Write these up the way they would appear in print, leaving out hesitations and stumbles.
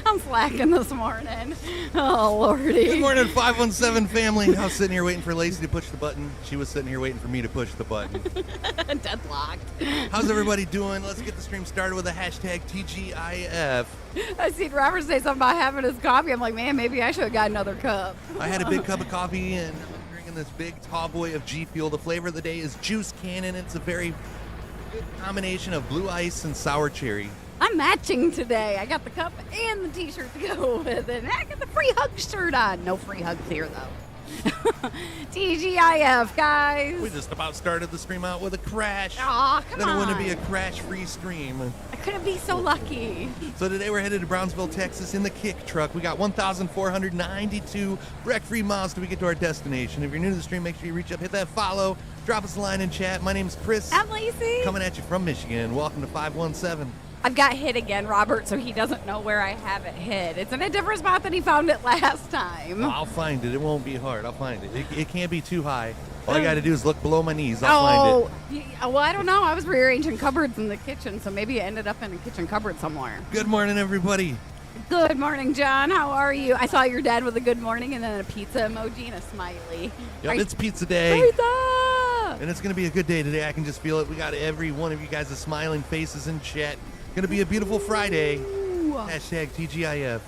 I'm slacking this morning. Oh, Lordy. Good morning, 517 family. I was sitting here waiting for Lacey to push the button. She was sitting here waiting for me to push the button. Deadlocked. How's everybody doing? Let's get the stream started with a hashtag TGIF. I seen Robert say something about having his coffee. I'm like, man, maybe I should have got another cup. I had a big cup of coffee and I'm drinking this big tall boy of G Fuel. The flavor of the day is Juice Cannon. It's a very good combination of blue ice and sour cherry. I'm matching today. I got the cup and the t-shirt to go with it. And I got the free hug shirt on. No free hugs here, though. TGIF, guys. We just about started the stream out with a crash. Aw, come then on. it wouldn't be a crash-free stream. I couldn't be so lucky. So today we're headed to Brownsville, Texas in the Kick Truck. We got 1,492 wreck-free miles till we get to our destination. If you're new to the stream, make sure you reach up, hit that follow, drop us a line in chat. My name's Chris. I'm Lacey. Coming at you from Michigan. Welcome to 517. I've got hid again, Robert, so he doesn't know where I have it hid. It's in a different spot than he found it last time. I'll find it. It won't be hard. I'll find it. It can't be too high. All I got to do is look below my knees. I'll find it. Well, I don't know. I was rearranging cupboards in the kitchen, so maybe it ended up in a kitchen cupboard somewhere. Good morning, everybody. Good morning, John. How are you? I saw your dad with a good morning and then a pizza emoji and a smiley. Yep, it's pizza day. Pizza! And it's going to be a good day today. I can just feel it. We got every one of you guys' smiling faces in chat. Going to be a beautiful Friday. Ooh. Hashtag TGIF.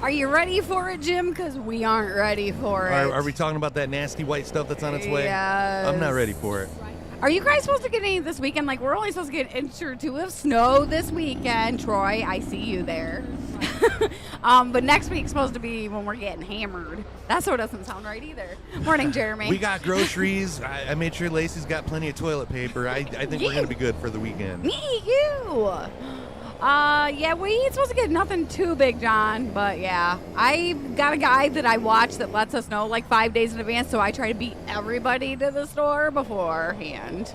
Are you ready for it, Jim? Because we aren't ready for it. Are we talking about that nasty white stuff that's on its way? Yes. I'm not ready for it. Are you guys supposed to get any this weekend? Like, we're only supposed to get an inch or two of snow this weekend. Troy, I see you there. But next week's supposed to be when we're getting hammered. That sort of doesn't sound right either. Morning, Jeremy. We got groceries. I made sure Lacey's got plenty of toilet paper. I think we're going to be good for the weekend. Me, you. Yeah, we ain't supposed to get nothing too big, John. But yeah, I got a guide that I watch that lets us know like 5 days in advance. So I try to beat everybody to the store beforehand.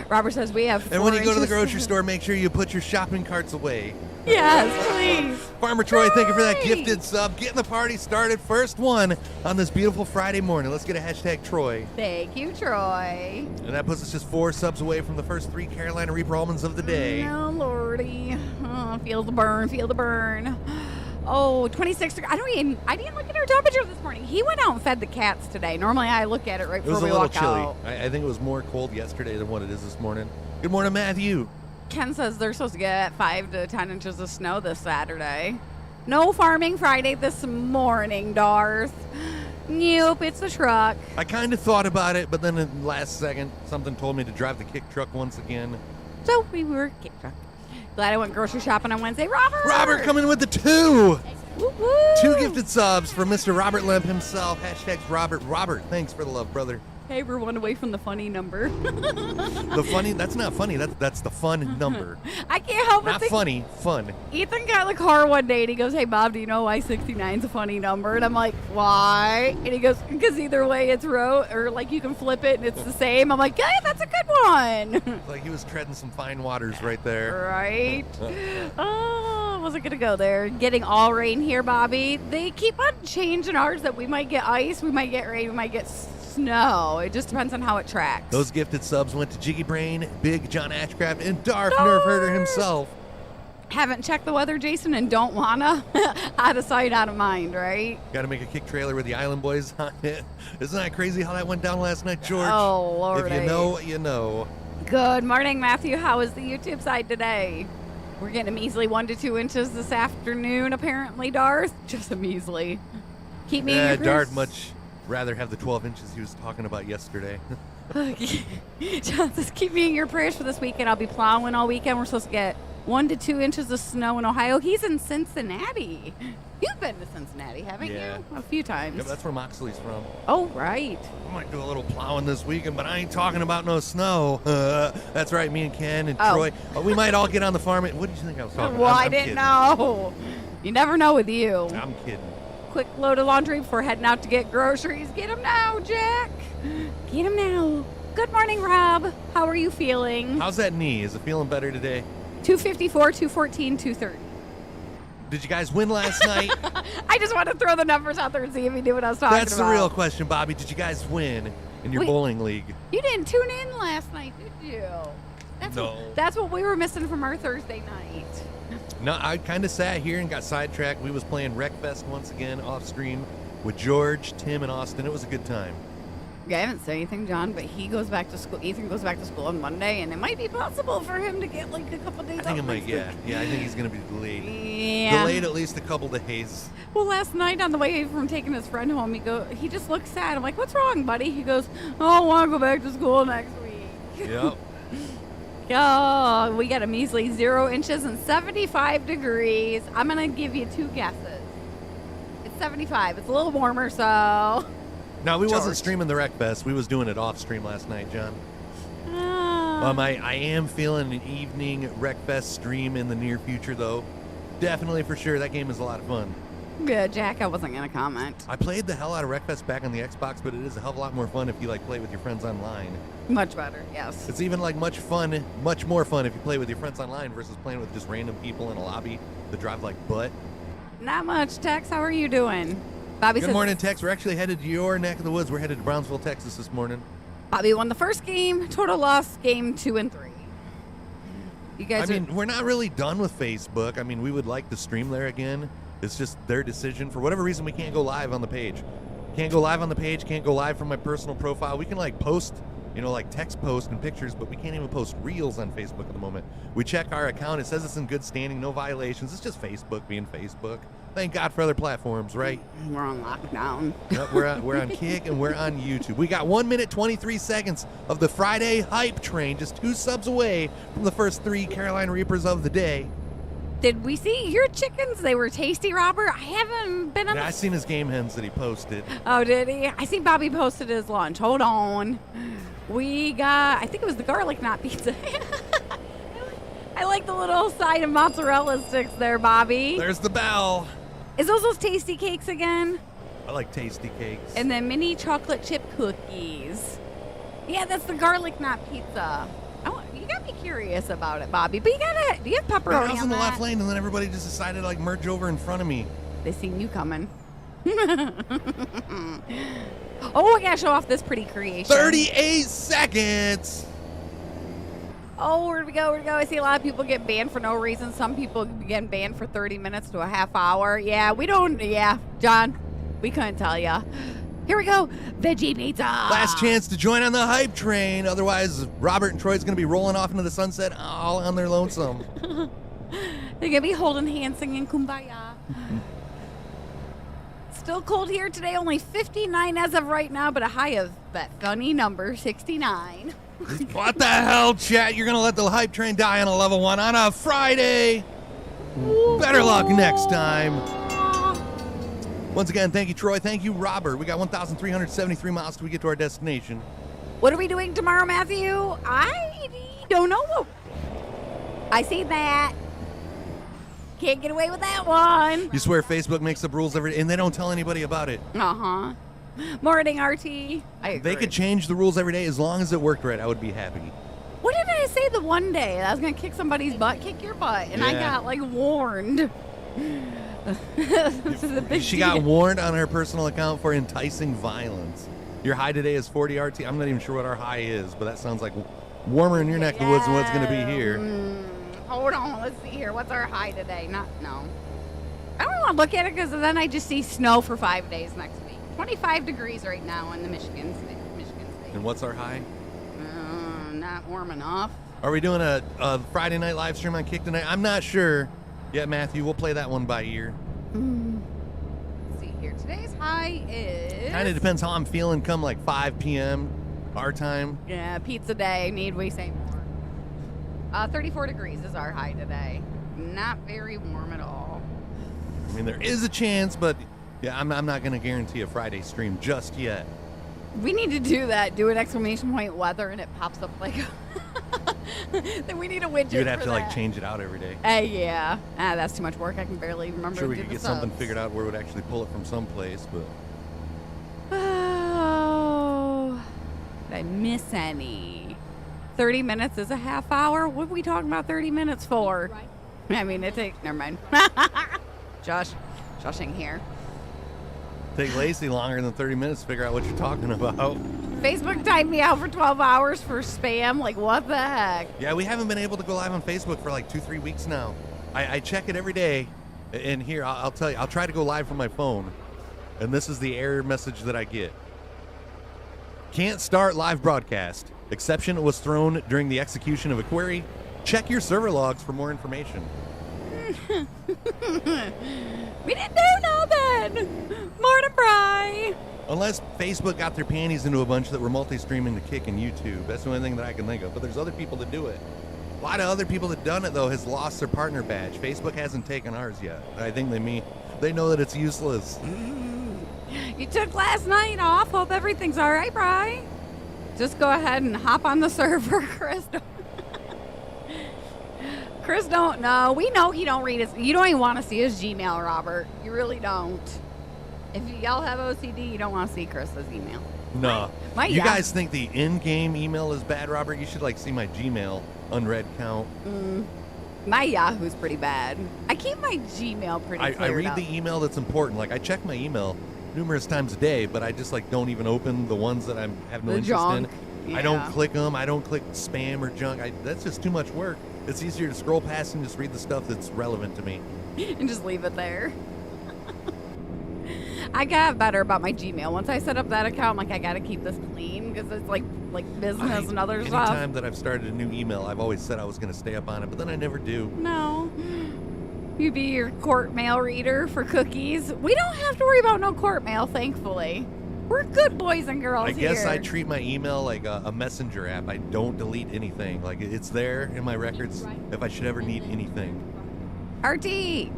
Robert says we have 4 And when you go to the inches. grocery store, make sure you put your shopping carts away. Yes, please. Farmer Troy, thank you for that Troy! gifted sub. Getting the party started. First one on this beautiful Friday morning. Let's get a hashtag Troy. Thank you, Troy. And that puts us just 4 subs away from the first 3 Carolina Reaper almonds of the day. Oh, Lordy. Oh, feel the burn, feel the burn. Oh, 26. I didn't look at our temperature this morning. He went out and fed the cats today. Normally I look at it right It was before a we little walk chilly. out. I think it was more cold yesterday than what it is this morning. Good morning, Matthew. Ken says they're supposed to get 5 to 10 inches of snow this Saturday. No farming Friday this morning, Darth. Nope, it's the truck. I kind of thought about it, but then in the last second, something told me to drive the kick truck once again. So we were kick truck. Glad I went grocery shopping on Wednesday. Robert coming with the 2. Woo-woo. 2 gifted subs for Mr. Robert Lemp himself. Hashtags Robert. Robert, thanks for the love, brother. Hey, we're one away from the funny number. The funny, that's not funny. That's the fun number. I can't help but Not think. funny, fun. Ethan got in the car one day and he goes, hey, Bob, do you know why 69 is a funny number? And I'm like, why? And he goes, because either way it's or like you can flip it and it's the same. I'm like, yeah, that's a good one. It's like he was treading some fine waters right there. Right? Oh, wasn't going to go there. Getting all rain here, Bobby. They keep on changing ours that we might get ice, we might get rain, we might get snow. It just depends on how it tracks. Those gifted subs went to Jiggy Brain, Big John Ashcraft, and Darth Nerf Herder himself. Haven't checked the weather, Jason, and don't wanna. Out of sight, out of mind, right? Got to make a kick trailer with the Island Boys on it. Isn't that crazy how that went down last night, George? Oh, Lord. If you know, you know. Good morning, Matthew. How is the YouTube side today? We're getting a measly 1 to 2 inches this afternoon, apparently, Darth. Just a measly. Keep me in your prayers. Darth much rather have the 12 inches he was talking about yesterday. John says, keep me in your prayers for this weekend. I'll be plowing all weekend. We're supposed to get 1 to 2 inches of snow in Ohio. He's in Cincinnati. You've been to Cincinnati, haven't you? A few times. Yep, that's where Moxley's from. Oh, right. I might do a little plowing this weekend, but I ain't talking about no snow. That's right, me and Ken and Troy. We might all get on the farm. What did you think I was talking Well, about? I didn't know. You never know with you. I'm kidding. Quick load of laundry before heading out to get groceries. Get them now, Jack. Get them now. Good morning, Rob. How are you feeling? How's that knee? Is it feeling better today? 254, 214, 230. Did you guys win last night? I just want to throw the numbers out there and see if you knew what I was talking That's about. the real question, Bobby. Did you guys win in your bowling league? You didn't tune in last night, did you? That's No. That's what we were missing from our Thursday night. No, I kind of sat here and got sidetracked. We was playing Wreckfest once again off stream with George, Tim, and Austin. It was a good time. Yeah, I haven't said anything, John, but he goes back to school. Ethan goes back to school on Monday, and it might be possible for him to get like a couple days off. I think it might, next yeah. week. Yeah, I think he's going to be delayed. Yeah. Delayed at least a couple days. Well, last night on the way from taking his friend home, he just looked sad. I'm like, what's wrong, buddy? He goes, oh, I want to go back to school next week. Yep. Oh, we got a measly 0 inches and 75 degrees. I'm going to give you 2 guesses. It's 75. It's a little warmer, so... No, we wasn't George. streaming the Wreckfest. We was doing it off stream last night, John. I am feeling an evening Wreckfest stream in the near future, though. Definitely for sure. That game is a lot of fun. Good, Jack. I wasn't going to comment. I played the hell out of Wreckfest back on the Xbox, but it is a hell of a lot more fun if you play with your friends online. Much better, yes. It's even much more fun if you play with your friends online versus playing with just random people in a lobby that drive like butt. Not much, Tex. How are you doing? Bobby Good says morning, Tex. We're actually headed to your neck of the woods. We're headed to Brownsville, Texas this morning. Bobby won the first game. Total loss game 2 and 3. You guys we're not really done with Facebook. I mean, we would like to stream there again. It's just their decision. For whatever reason, we can't go live on the page. Can't go live on the page. Can't go live from my personal profile. We can post, text post and pictures, but we can't even post reels on Facebook at the moment. We check our account. It says it's in good standing, no violations. It's just Facebook being Facebook. Thank God for other platforms, right? We're on lockdown. Yep, we're on Kick and we're on YouTube. We got 1 minute 23 seconds of the Friday hype train, just 2 subs away from the first 3 Carolina Reapers of the day. Did we see your chickens? They were tasty, Robert. I haven't been on Yeah, I seen his game hens that he posted. Oh, did he? I see Bobby posted his lunch. Hold on. We got, I think it was the garlic knot pizza. I like the little side of mozzarella sticks there, Bobby. There's the bell. Is those tasty cakes again? I like tasty cakes. And then mini chocolate chip cookies. Yeah, that's the garlic knot pizza. You got me curious about it, Bobby. But do you have pepperoni I was on in the that? left lane, and then everybody just decided to merge over in front of me. They seen you coming. Oh, I gotta show off this pretty creation. 38 seconds. Oh, where'd we go? I see a lot of people get banned for no reason. Some people get banned for 30 minutes to a half hour. Yeah, John, we couldn't tell you. Here we go. Veggie pizza. Last chance to join on the hype train. Otherwise, Robert and Troy's going to be rolling off into the sunset all on their lonesome. They're going to be holding hands singing Kumbaya. Still cold here today. Only 59 as of right now, but a high of that funny number, 69. What the hell, chat? You're going to let the hype train die on a level 1 on a Friday? Better luck next time. Once again, thank you, Troy. Thank you, Robert. We got 1,373 miles till we get to our destination. What are we doing tomorrow, Matthew? I don't know. I see that. Can't get away with that one. You swear Facebook makes up rules every day, and they don't tell anybody about it. Uh-huh. Morning, RT. I agree. They could change the rules every day as long as it worked right. I would be happy. What did I say the one day? I was going to kick somebody's butt, kick your butt, and I Yeah. got, warned. This is a big She deal. got warned on her personal account for enticing violence. Your high today is 40 RT. I'm not even sure what our high is, but that sounds like warmer in your neck of the woods than what's going to be here. Hold on. Let's see here. What's our high today? No. I don't want to look at it because then I just see snow for 5 days next week. 25 degrees right now in the Michigan State. And what's our high? Not warm enough. Are we doing a Friday night live stream on Kick tonight? I'm not sure. Yeah, Matthew, we'll play that one by ear. Let's see here. Today's high is... Kind of depends how I'm feeling come 5 p.m. our time. Yeah, pizza day. Need we say more? 34 degrees is our high today. Not very warm at all. I mean, there is a chance, but yeah, I'm not going to guarantee a Friday stream just yet. We need to do that. Do an exclamation point weather, and it pops up like... Then we need a widget. You'd have for to that. change it out every day. Yeah. That's too much work. I can barely remember. I'm sure we to could do get the something subs. figured out where it would actually pull it from someplace, but Oh, did I miss any? 30 minutes is a half hour. What are we talking about 30 minutes for? I mean, it takes. Never mind. Joshing here. take Lacey longer than 30 minutes to figure out what you're talking about. Facebook timed me out for 12 hours for spam. Like, what the heck? Yeah, we haven't been able to go live on Facebook for 2-3 weeks now. I check it every day, and here, I'll tell you, I'll try to go live from my phone, and this is the error message that I get. Can't start live broadcast. Exception was thrown during the execution of a query. Check your server logs for more information. We didn't do nothing. Morning, Bri. Unless Facebook got their panties into a bunch that were multi-streaming to Kick and YouTube. That's the only thing that I can think of. But there's other people that do it. A lot of other people that done it, though, has lost their partner badge. Facebook hasn't taken ours yet. I think they know that it's useless. You took last night off. Hope everything's all right, Bri. Just go ahead and hop on the server, Chris. Chris don't know. We know he don't read his. You don't even want to see his Gmail, Robert. You really don't. If y'all have OCD, you don't want to see Chris's email. No. You guys think the in-game email is bad, Robert? You should see my Gmail unread count. My Yahoo's pretty bad. I keep my Gmail pretty cleared I read up. the email that's important. I check my email numerous times a day, but I just don't even open the ones that I have no interest junk. in. Yeah. I don't click them. I don't click spam or junk. That's just too much work. It's easier to scroll past and just read the stuff that's relevant to me. And just leave it there. I got better about my Gmail. Once I set up that account, I'm I got to keep this clean because it's like business and other stuff. Anytime that I've started a new email, I've always said I was going to stay up on it, but then I never do. No. You be your court mail reader for cookies. We don't have to worry about no court mail, thankfully. We're good boys and girls here. I guess I treat my email like a messenger app. I don't delete anything. It's there in my records if I should ever need anything. RT,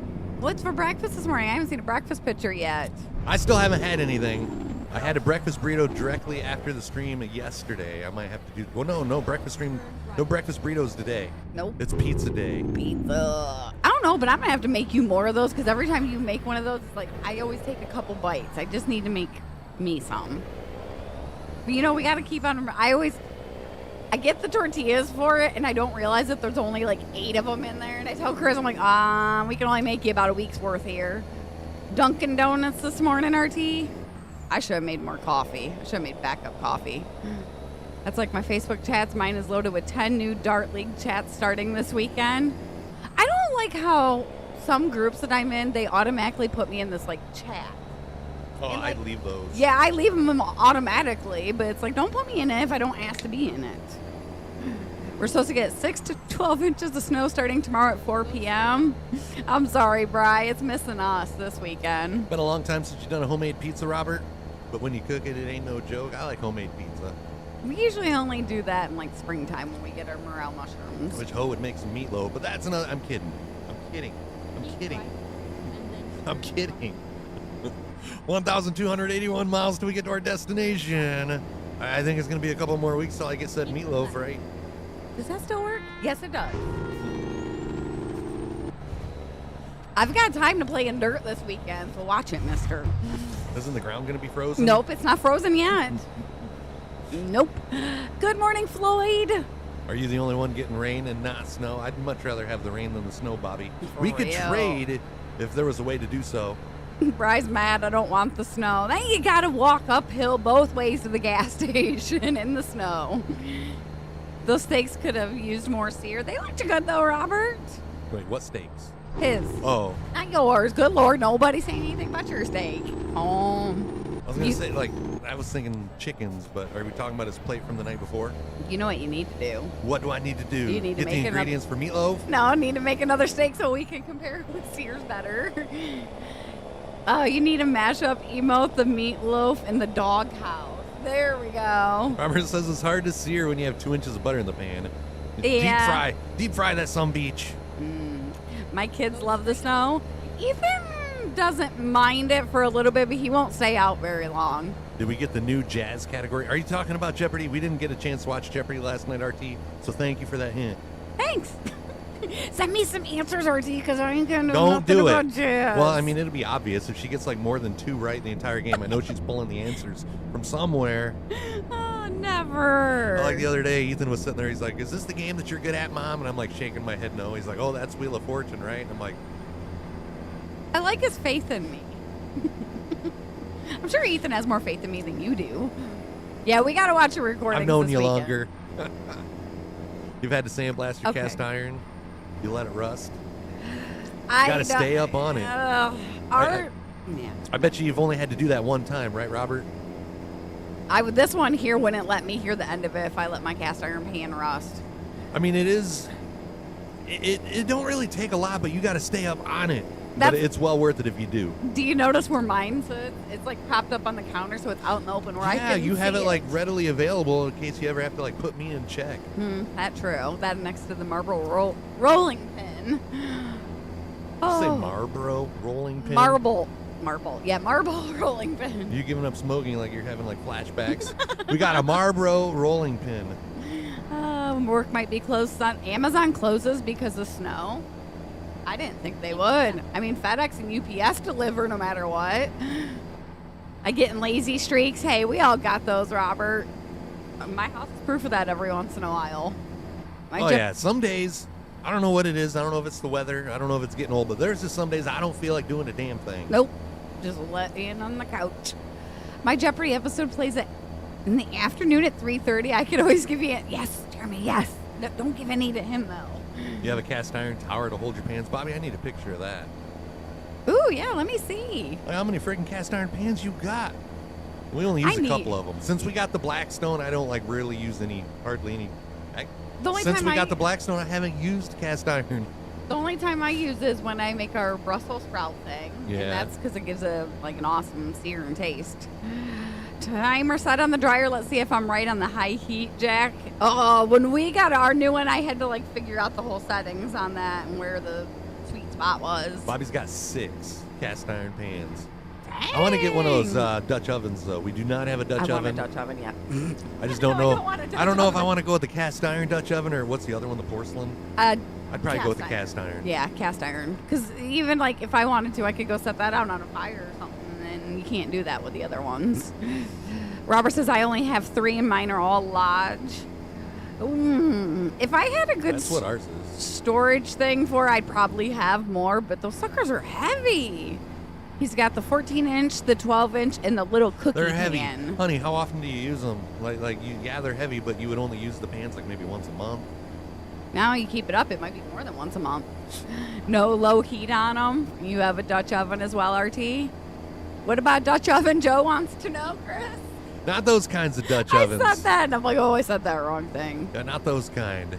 what's for breakfast this morning? I haven't seen a breakfast picture yet. I still haven't had anything. I had a breakfast burrito directly after the stream yesterday. I might have to do... Well, no breakfast stream. No breakfast burritos today. Nope. It's pizza day. Pizza. I don't know, but I'm going to have to make you more of those because every time you make one of those, it's I always take a couple bites. I just need to make me some. But we got to keep on... I get the tortillas for it, and I don't realize that there's only 8 of them in there. And I tell Chris, I'm we can only make you about a week's worth here. Dunkin' Donuts this morning, RT. I should have made more coffee. I should have made backup coffee. That's my Facebook chats. Mine is loaded with 10 new Dart League chats starting this weekend. I don't like how some groups that I'm in, they automatically put me in this chat. Oh, I'd leave those. Yeah, I leave them automatically, but it's don't put me in it if I don't ask to be in it. We're supposed to get 6 to 12 inches of snow starting tomorrow at 4 p.m. I'm sorry, Bri. It's missing us this weekend. Been a long time since you've done a homemade pizza, Robert. But when you cook it, it ain't no joke. I like homemade pizza. We usually only do that in springtime when we get our morel mushrooms. Which Ho would make some meatloaf, but that's another... I'm kidding. 1,281 miles till we get to our destination. I think it's going to be a couple more weeks till I get said meatloaf, right? Does that still work? Yes, it does. I've got time to play in dirt this weekend, so watch it, mister. Isn't the ground going to be frozen? Nope, it's not frozen yet. Nope. Good morning, Floyd. Are you the only one getting rain and not snow? I'd much rather have the rain than the snow, Bobby. We could trade if there was a way to do so. Bri's mad. I don't want the snow. Then you got to walk uphill both ways to the gas station in the snow. Those steaks could have used more sear. They looked good, though, Robert. Wait, what steaks? His. Oh. Not yours. Good Lord. Nobody's saying anything about your steak. Oh. I was going to say, I was thinking chickens, but are we talking about his plate from the night before? You know what you need to do. What do I need to do? You need to get the ingredients for meatloaf? No, I need to make another steak so we can compare with Sears better. Oh, you need to mash up emote, the meatloaf, and the doghouse. There we go. Robert says it's hard to sear when you have 2 inches of butter in the pan. Yeah. Deep fry that some beach. My kids love the snow. Ethan doesn't mind it for a little bit, but he won't stay out very long. Did we get the new jazz category? Are you talking about Jeopardy? We didn't get a chance to watch Jeopardy last night, RT, so thank you for that hint. Thanks. Send me some answers, RT, because I ain't gonna know Don't nothing do about it. jazz. Well, I mean, it'll be obvious if she gets more than 2 right in the entire game. I know she's pulling the answers from somewhere. Oh, never. Like the other day, Ethan was sitting there. He's like, "Is this the game that you're good at, Mom?" And I'm shaking my head no. He's like, "Oh, that's Wheel of Fortune, right?" And I'm like, I like his faith in me. I'm sure Ethan has more faith in me than you do. Yeah, we got to watch a recording. I've known this you weekend. longer. You've had to sandblast your cast iron. You let it rust. Got to stay up on it. Yeah. I bet you've only had to do that one time, right, Robert? This one here wouldn't let me hear the end of it if I let my cast iron pan rust. I mean, it don't really take a lot, but you got to stay up on it. But it's well worth it if you do. Do you notice where mine sits? It's like propped up on the counter, so it's out in the open where I can you have see it like readily available in case you ever have to like put me in check. That's true. That next to the Marlboro rolling pin. Say Marlboro rolling pin? Marble, yeah, marble rolling pin. You giving up smoking like you're having like flashbacks. We got a Marlboro rolling pin. Work might be closed. Amazon closes because of snow. I didn't think they would. I mean, FedEx and UPS deliver no matter what. I get in lazy streaks. Hey, we all got those, Robert. My house is proof of that every once in a while. Yeah, some days, I don't know what it is. I don't know if it's the weather. I don't know if it's getting old, but there's just some days I don't feel like doing a damn thing. Nope. Just laying on the couch. My Jeopardy episode plays in the afternoon at 3:30. I could always give you yes, Jeremy, yes. No, don't give any to him, though. You have a cast iron tower to hold your pans? Bobby, I need a picture of that. Ooh, yeah, let me see. How many freaking cast iron pans you got? We only use a couple of them. Since we got the Blackstone, I don't like really use hardly any. Since we got the Blackstone, I haven't used cast iron. The only time I use is when I make our Brussels sprout thing. Yeah. And that's because it gives an awesome sear and taste. Timer set on the dryer. Let's see if I'm right on the high heat, Jack. Oh, when we got our new one, I had to figure out the whole settings on that and where the sweet spot was. Bobby's got 6 cast iron pans. Dang. I want to get one of those Dutch ovens, though. We do not have a Dutch oven. I want a Dutch oven, yeah. I just don't know. I don't know if I want to go with the cast iron Dutch oven or what's the other one, the porcelain? I'd probably go with the cast iron. Yeah, cast iron. Because even if I wanted to, I could go set that out on a fire or something, and you can't do that with the other ones. Robert says I only have 3 and mine are all Lodge. If I had a good That's what ours is. Storage thing I'd probably have more, but those suckers are heavy. He's got the 14-inch, the 12-inch, and the little cookie They're heavy. pan. Honey, how often do you use them? They're heavy, but you would only use the pans maybe once a month. Now you keep it up, it might be more than once a month. No low heat on them. You have a Dutch oven as well, RT? What about Dutch oven? Joe wants to know, Chris. Not those kinds of Dutch ovens. I said that, and I'm like, oh, I said that wrong thing. Yeah, not those kind.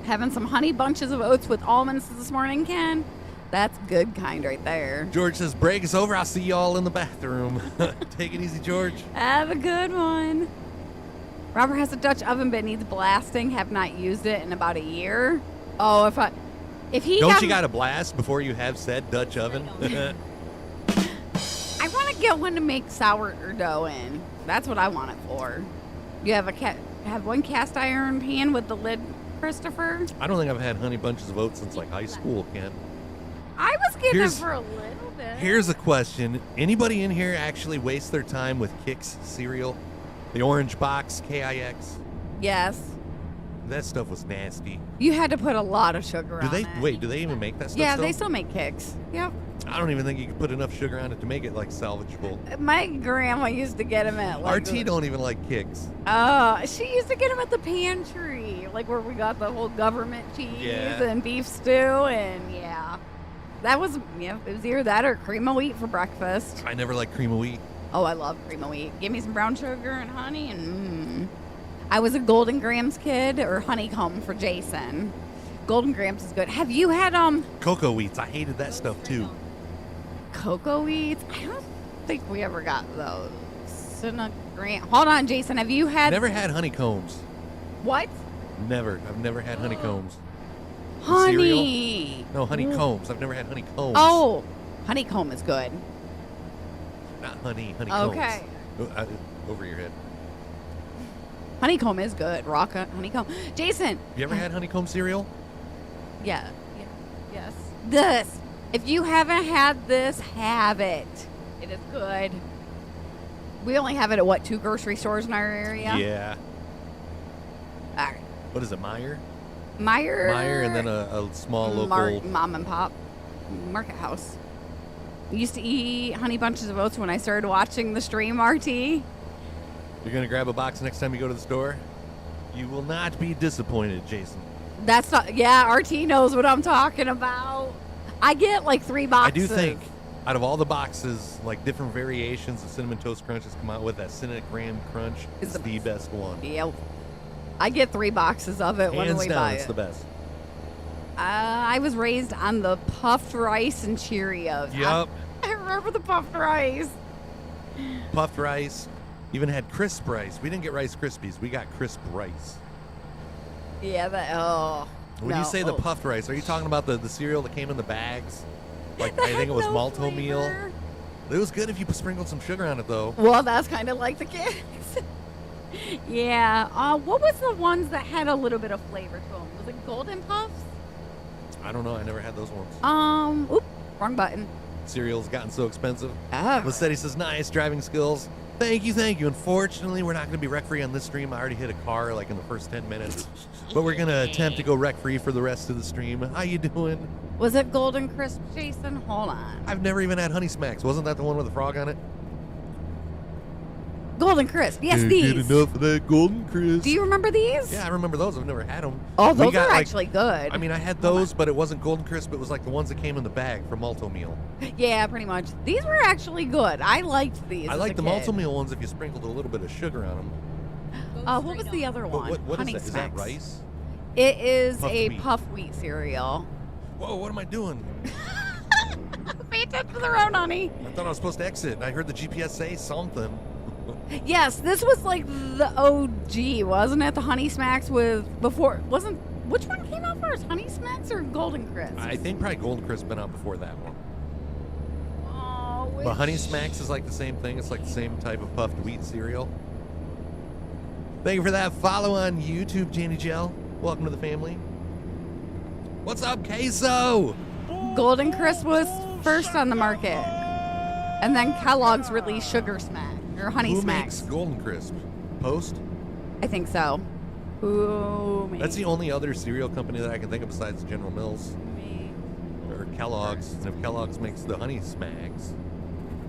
Having some honey bunches of oats with almonds this morning, Ken. That's good kind right there. George says, break is over. I'll see you all in the bathroom. Take it easy, George. Have a good one. Robert has a Dutch oven, but needs blasting. Have not used it in about a year. Oh, if he Don't you got to blast before you have said Dutch oven? I want to get one to make sourdough in. That's what I want it for. You have one cast iron pan with the lid, Christopher? I don't think I've had honey bunches of oats since high school, Ken. I was getting it for a little bit. Here's a question. Anybody in here actually waste their time with Kix cereal? The orange box, Kix? Yes. That stuff was nasty. You had to put a lot of sugar on it. Wait, do they even make that stuff Yeah, still? they still make Kix. Yep. I don't even think you could put enough sugar on it to make it salvageable. My grandma used to get them at RT don't even like Kix. Oh, she used to get them at the pantry, where we got the whole government cheese and beef stew, and that was it was either that or cream of wheat for breakfast. I never liked cream of wheat. Oh, I love cream of wheat. Give me some brown sugar and honey, and I was a Golden Grams kid, or honeycomb for Jason. Golden Grams is good. Have you had Cocoa Wheats? I hated that stuff too. Cocoa Wheats? I don't think we ever got those. Hold on, Jason. Have you had? Never had honeycombs. What? Never. I've never had honeycombs. Honey. Cereal? No, honeycombs. I've never had honeycombs. Oh, honeycomb is good. Not honeycombs. Okay. Over your head. Honeycomb is good. Rock honeycomb. Jason. You ever had honeycomb cereal? Yeah. Yes. This. If you haven't had this, have it. It is good. We only have it at 2 grocery stores in our area? Yeah. All right. What is it, Meijer? Meijer, and then a small local mom and pop market house. I used to eat honey bunches of oats when I started watching the stream, RT. You're going to grab a box next time you go to the store? You will not be disappointed, Jason. That's not, RT knows what I'm talking about. I get like 3 boxes. I do think out of all the boxes, like different variations of Cinnamon Toast Crunch has come out with, that Cinnamon Graham Crunch is the best one. Yep. I get 3 boxes of it when we buy it. It's the best. I was raised on the puffed rice and Cheerios. Yep. I remember the puffed rice. Puffed rice. Even had crisp rice. We didn't get Rice Krispies. We got crisp rice. Yeah, When you say the puffed rice, are you talking about the cereal that came in the bags? Like, I think it was malto meal. It was good if you sprinkled some sugar on it, though. Well, that's kind of like the kids. Yeah. What was the ones that had a little bit of flavor to them? Was it Golden Puffs? I don't know. I never had those ones. Oop, wrong button. Cereal's gotten so expensive. Oh. Lissetti says, nice driving skills. Thank you. Unfortunately, we're not going to be wreck-free on this stream. I already hit a car like in the first 10 minutes. But we're going to attempt to go wreck-free for the rest of the stream. How you doing? Was it Golden Crisp, Jason? Hold on. I've never even had Honey Smacks. Wasn't that the one with the frog on it? Golden Crisp. Yes, Can't these. get enough of that Golden Crisp. Do you remember these? Yeah, I remember those. I've never had them. Oh, those are actually good. I mean, I had those, but it wasn't Golden Crisp. It was like the ones that came in the bag from Malto Meal. Yeah, pretty much. These were actually good. I liked these. I like the Malto Meal ones if you sprinkled a little bit of sugar on them. What was the other one? What is Honey that? Is that Smacks. rice? It is Puffed a wheat. puff wheat cereal. Whoa, what am I doing? Pay attention to the road, honey. I thought I was supposed to exit, and I heard the GPS say something. Yes, this was like the OG, wasn't it? The Honey Smacks with which one came out first? Honey Smacks or Golden Crisp? I think probably Golden Crisp been out before that one. Oh, But Honey Smacks is like the same thing. It's like the same type of puffed wheat cereal. Thank you for that follow on YouTube, Janie Gel. Welcome to the family. What's up, Queso? Golden Crisp was first on the market, and then Kellogg's released Sugar Smack or Honey Who Smacks. makes Golden Crisp? Post? I think so. Who makes? That's the only other cereal company that I can think of besides General Mills or Kellogg's. And if Kellogg's makes the Honey Smacks,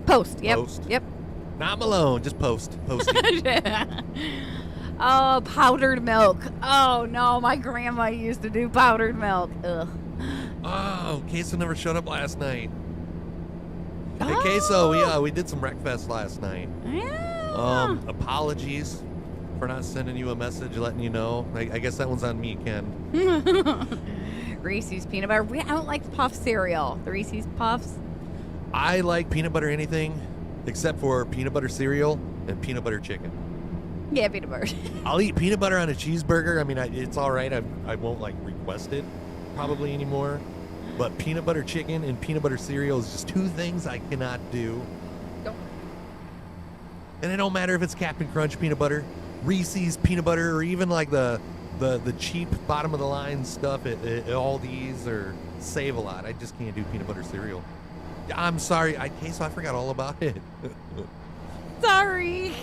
Post. Yep. Post. Yep. not Malone, just Post. Oh, powdered milk. Oh no, my grandma used to do powdered milk. Ugh. Oh, Queso never showed up last night. Hey, Oh. Queso, we did some Wreckfest last night. Yeah. Apologies for not sending you a message letting you know. I guess that one's on me, Ken. Reese's peanut butter. I don't like the puff cereal. The Reese's Puffs. I like peanut butter anything except for peanut butter cereal and peanut butter chicken. Yeah, peanut butter. I'll eat peanut butter on a cheeseburger. I mean, it's all right. I won't like request it probably anymore. But peanut butter chicken and peanut butter cereal is just two things I cannot do. Don't. And it don't matter if it's Captain Crunch peanut butter, Reese's peanut butter, or even like the cheap bottom of the line stuff at Aldi's or Save-A-Lot. I just can't do peanut butter cereal. I'm sorry, Queso, I forgot all about it. Sorry.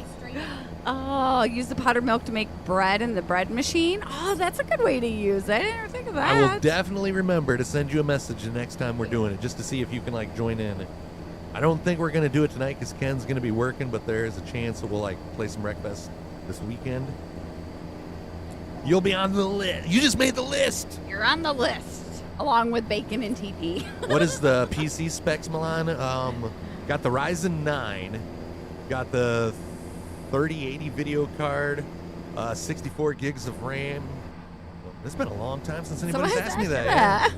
Oh, use the powdered milk to make bread in the bread machine. Oh, that's a good way to use it. I didn't ever think of that. I will definitely remember to send you a message the next time we're doing it, just to see if you can like join in. I don't think we're gonna do it tonight because Ken's gonna be working, but there is a chance that we'll like play some Wreckfest this weekend. You'll be on the list. You just made the list. You're on the list, along with bacon and TP. What is the PC specs, Milan? Got the Ryzen 9, got the 3080 video card, 64 gigs of RAM. It's been a long time since anybody's asked me that.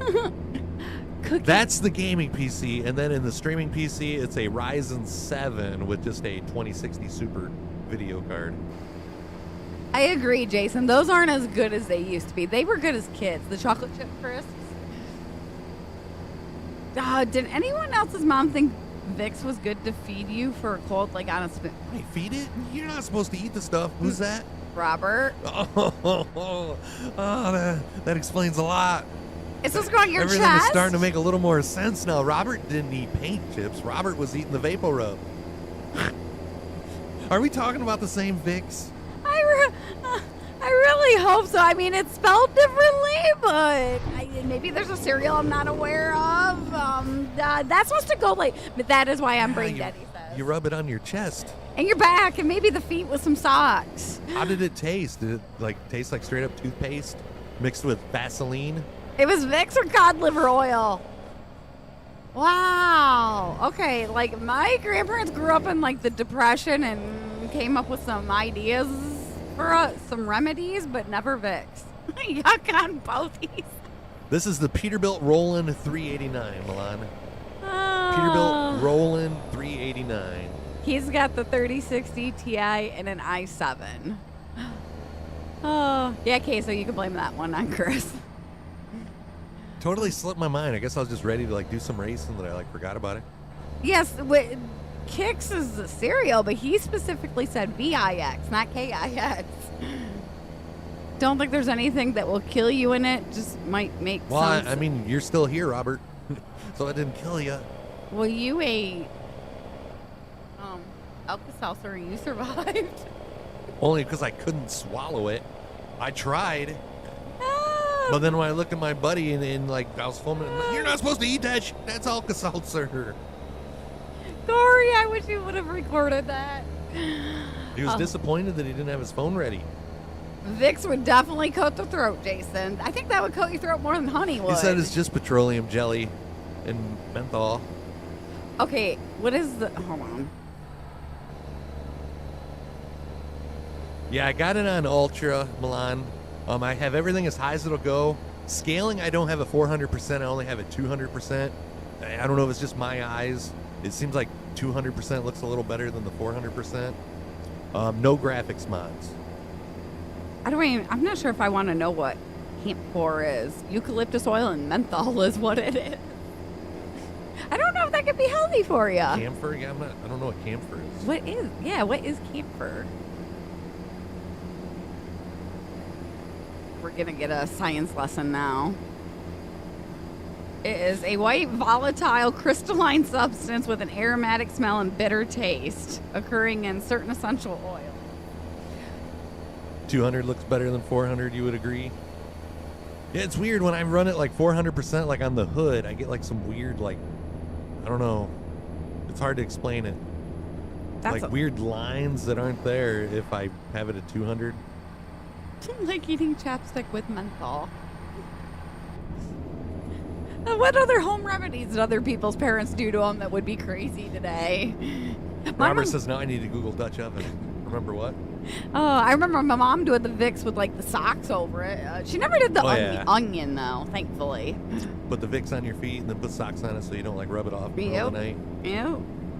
Cookie. That's the gaming PC, and then in the streaming PC, it's a Ryzen 7 with just a 2060 Super video card. I agree, Jason. Those aren't as good as they used to be. They were good as kids. The chocolate chip crisps. Did anyone else's mom think Vicks was good to feed you for a cold, like on a spoon? Hey, feed it? You're not supposed to eat the stuff. Who's that? Robert. That explains a lot. It's just going on your Everything chest. is starting to make a little more sense now. Robert didn't eat paint chips. Robert was eating the Vapor Rub. Are we talking about the same Vicks? I really hope so. I mean, it's spelled differently, but maybe there's a cereal I'm not aware of. That's supposed to go like, but that is why I'm brain dead, he says. You rub it on your chest. And your back, and maybe the feet with some socks. How did it taste? Did it taste like straight up toothpaste mixed with Vaseline? It was Vicks or cod liver oil. Wow. Okay, like my grandparents grew up in like the Depression and came up with some ideas for some remedies, but never Vicks. Yuck on boathies. This is the Peterbilt Roland 389, Milan. Oh. Peterbilt Roland 389. He's got the 3060 Ti and an i7. Oh, yeah, okay, so you can blame that one on Chris. Totally slipped my mind. I guess I was just ready to like do some racing that I like forgot about it. Yes, Kix is the cereal, but he specifically said VIX, not KIX. Don't think there's anything that will kill you in it. Just might make Well, sense. I mean, you're still here, Robert. So it didn't kill you. Well, you ate Alka-Seltzer and you survived. Only because I couldn't swallow it. I tried. Ah. But then when I looked at my buddy and like I was filming, you're not supposed to eat that shit. That's Alka-Seltzer. Corey, I wish you would have recorded that. He was disappointed that he didn't have his phone ready. Vicks would definitely coat the throat, Jason. I think that would coat your throat more than honey would. He said it's just petroleum jelly and menthol. Okay, what is the... Hold on. Yeah, I got it on Ultra, Milan. I have everything as high as it'll go. Scaling, I don't have a 400%. I only have a 200%. I don't know if it's just my eyes. It seems like 200% looks a little better than the 400%. No graphics mods. I'm not sure if I want to know what camphor is. Eucalyptus oil and menthol is what it is. I don't know if that could be healthy for you. Camphor? Yeah, I don't know what camphor is. What is camphor? We're going to get a science lesson now. It is a white, volatile, crystalline substance with an aromatic smell and bitter taste, occurring in certain essential oils. 200 looks better than 400, you would agree? Yeah, it's weird when I run it like 400%, like on the hood, I get like some weird, like, I don't know. It's hard to explain it. That's like weird lines that aren't there if I have it at 200. Like eating chapstick with menthol. What other home remedies did other people's parents do to them that would be crazy today? Robert says now I need to Google Dutch oven. Remember what? Oh, I remember my mom doing the Vicks with like the socks over it. She never did the onion though, thankfully. Put the Vicks on your feet and then put socks on it so you don't like rub it off in the middle of the night. Yep.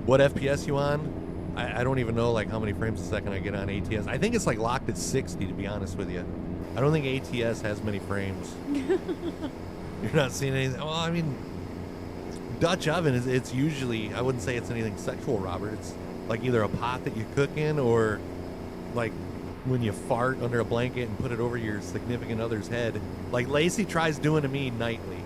What FPS you on? I don't even know like how many frames a second I get on ATS. I think it's like locked at 60 to be honest with you. I don't think ATS has many frames. You're not seeing anything. Well, I mean, Dutch oven it's usually, I wouldn't say it's anything sexual, Robert. It's like either a pot that you cook in or like when you fart under a blanket and put it over your significant other's head. Like Lacey tries doing to me nightly.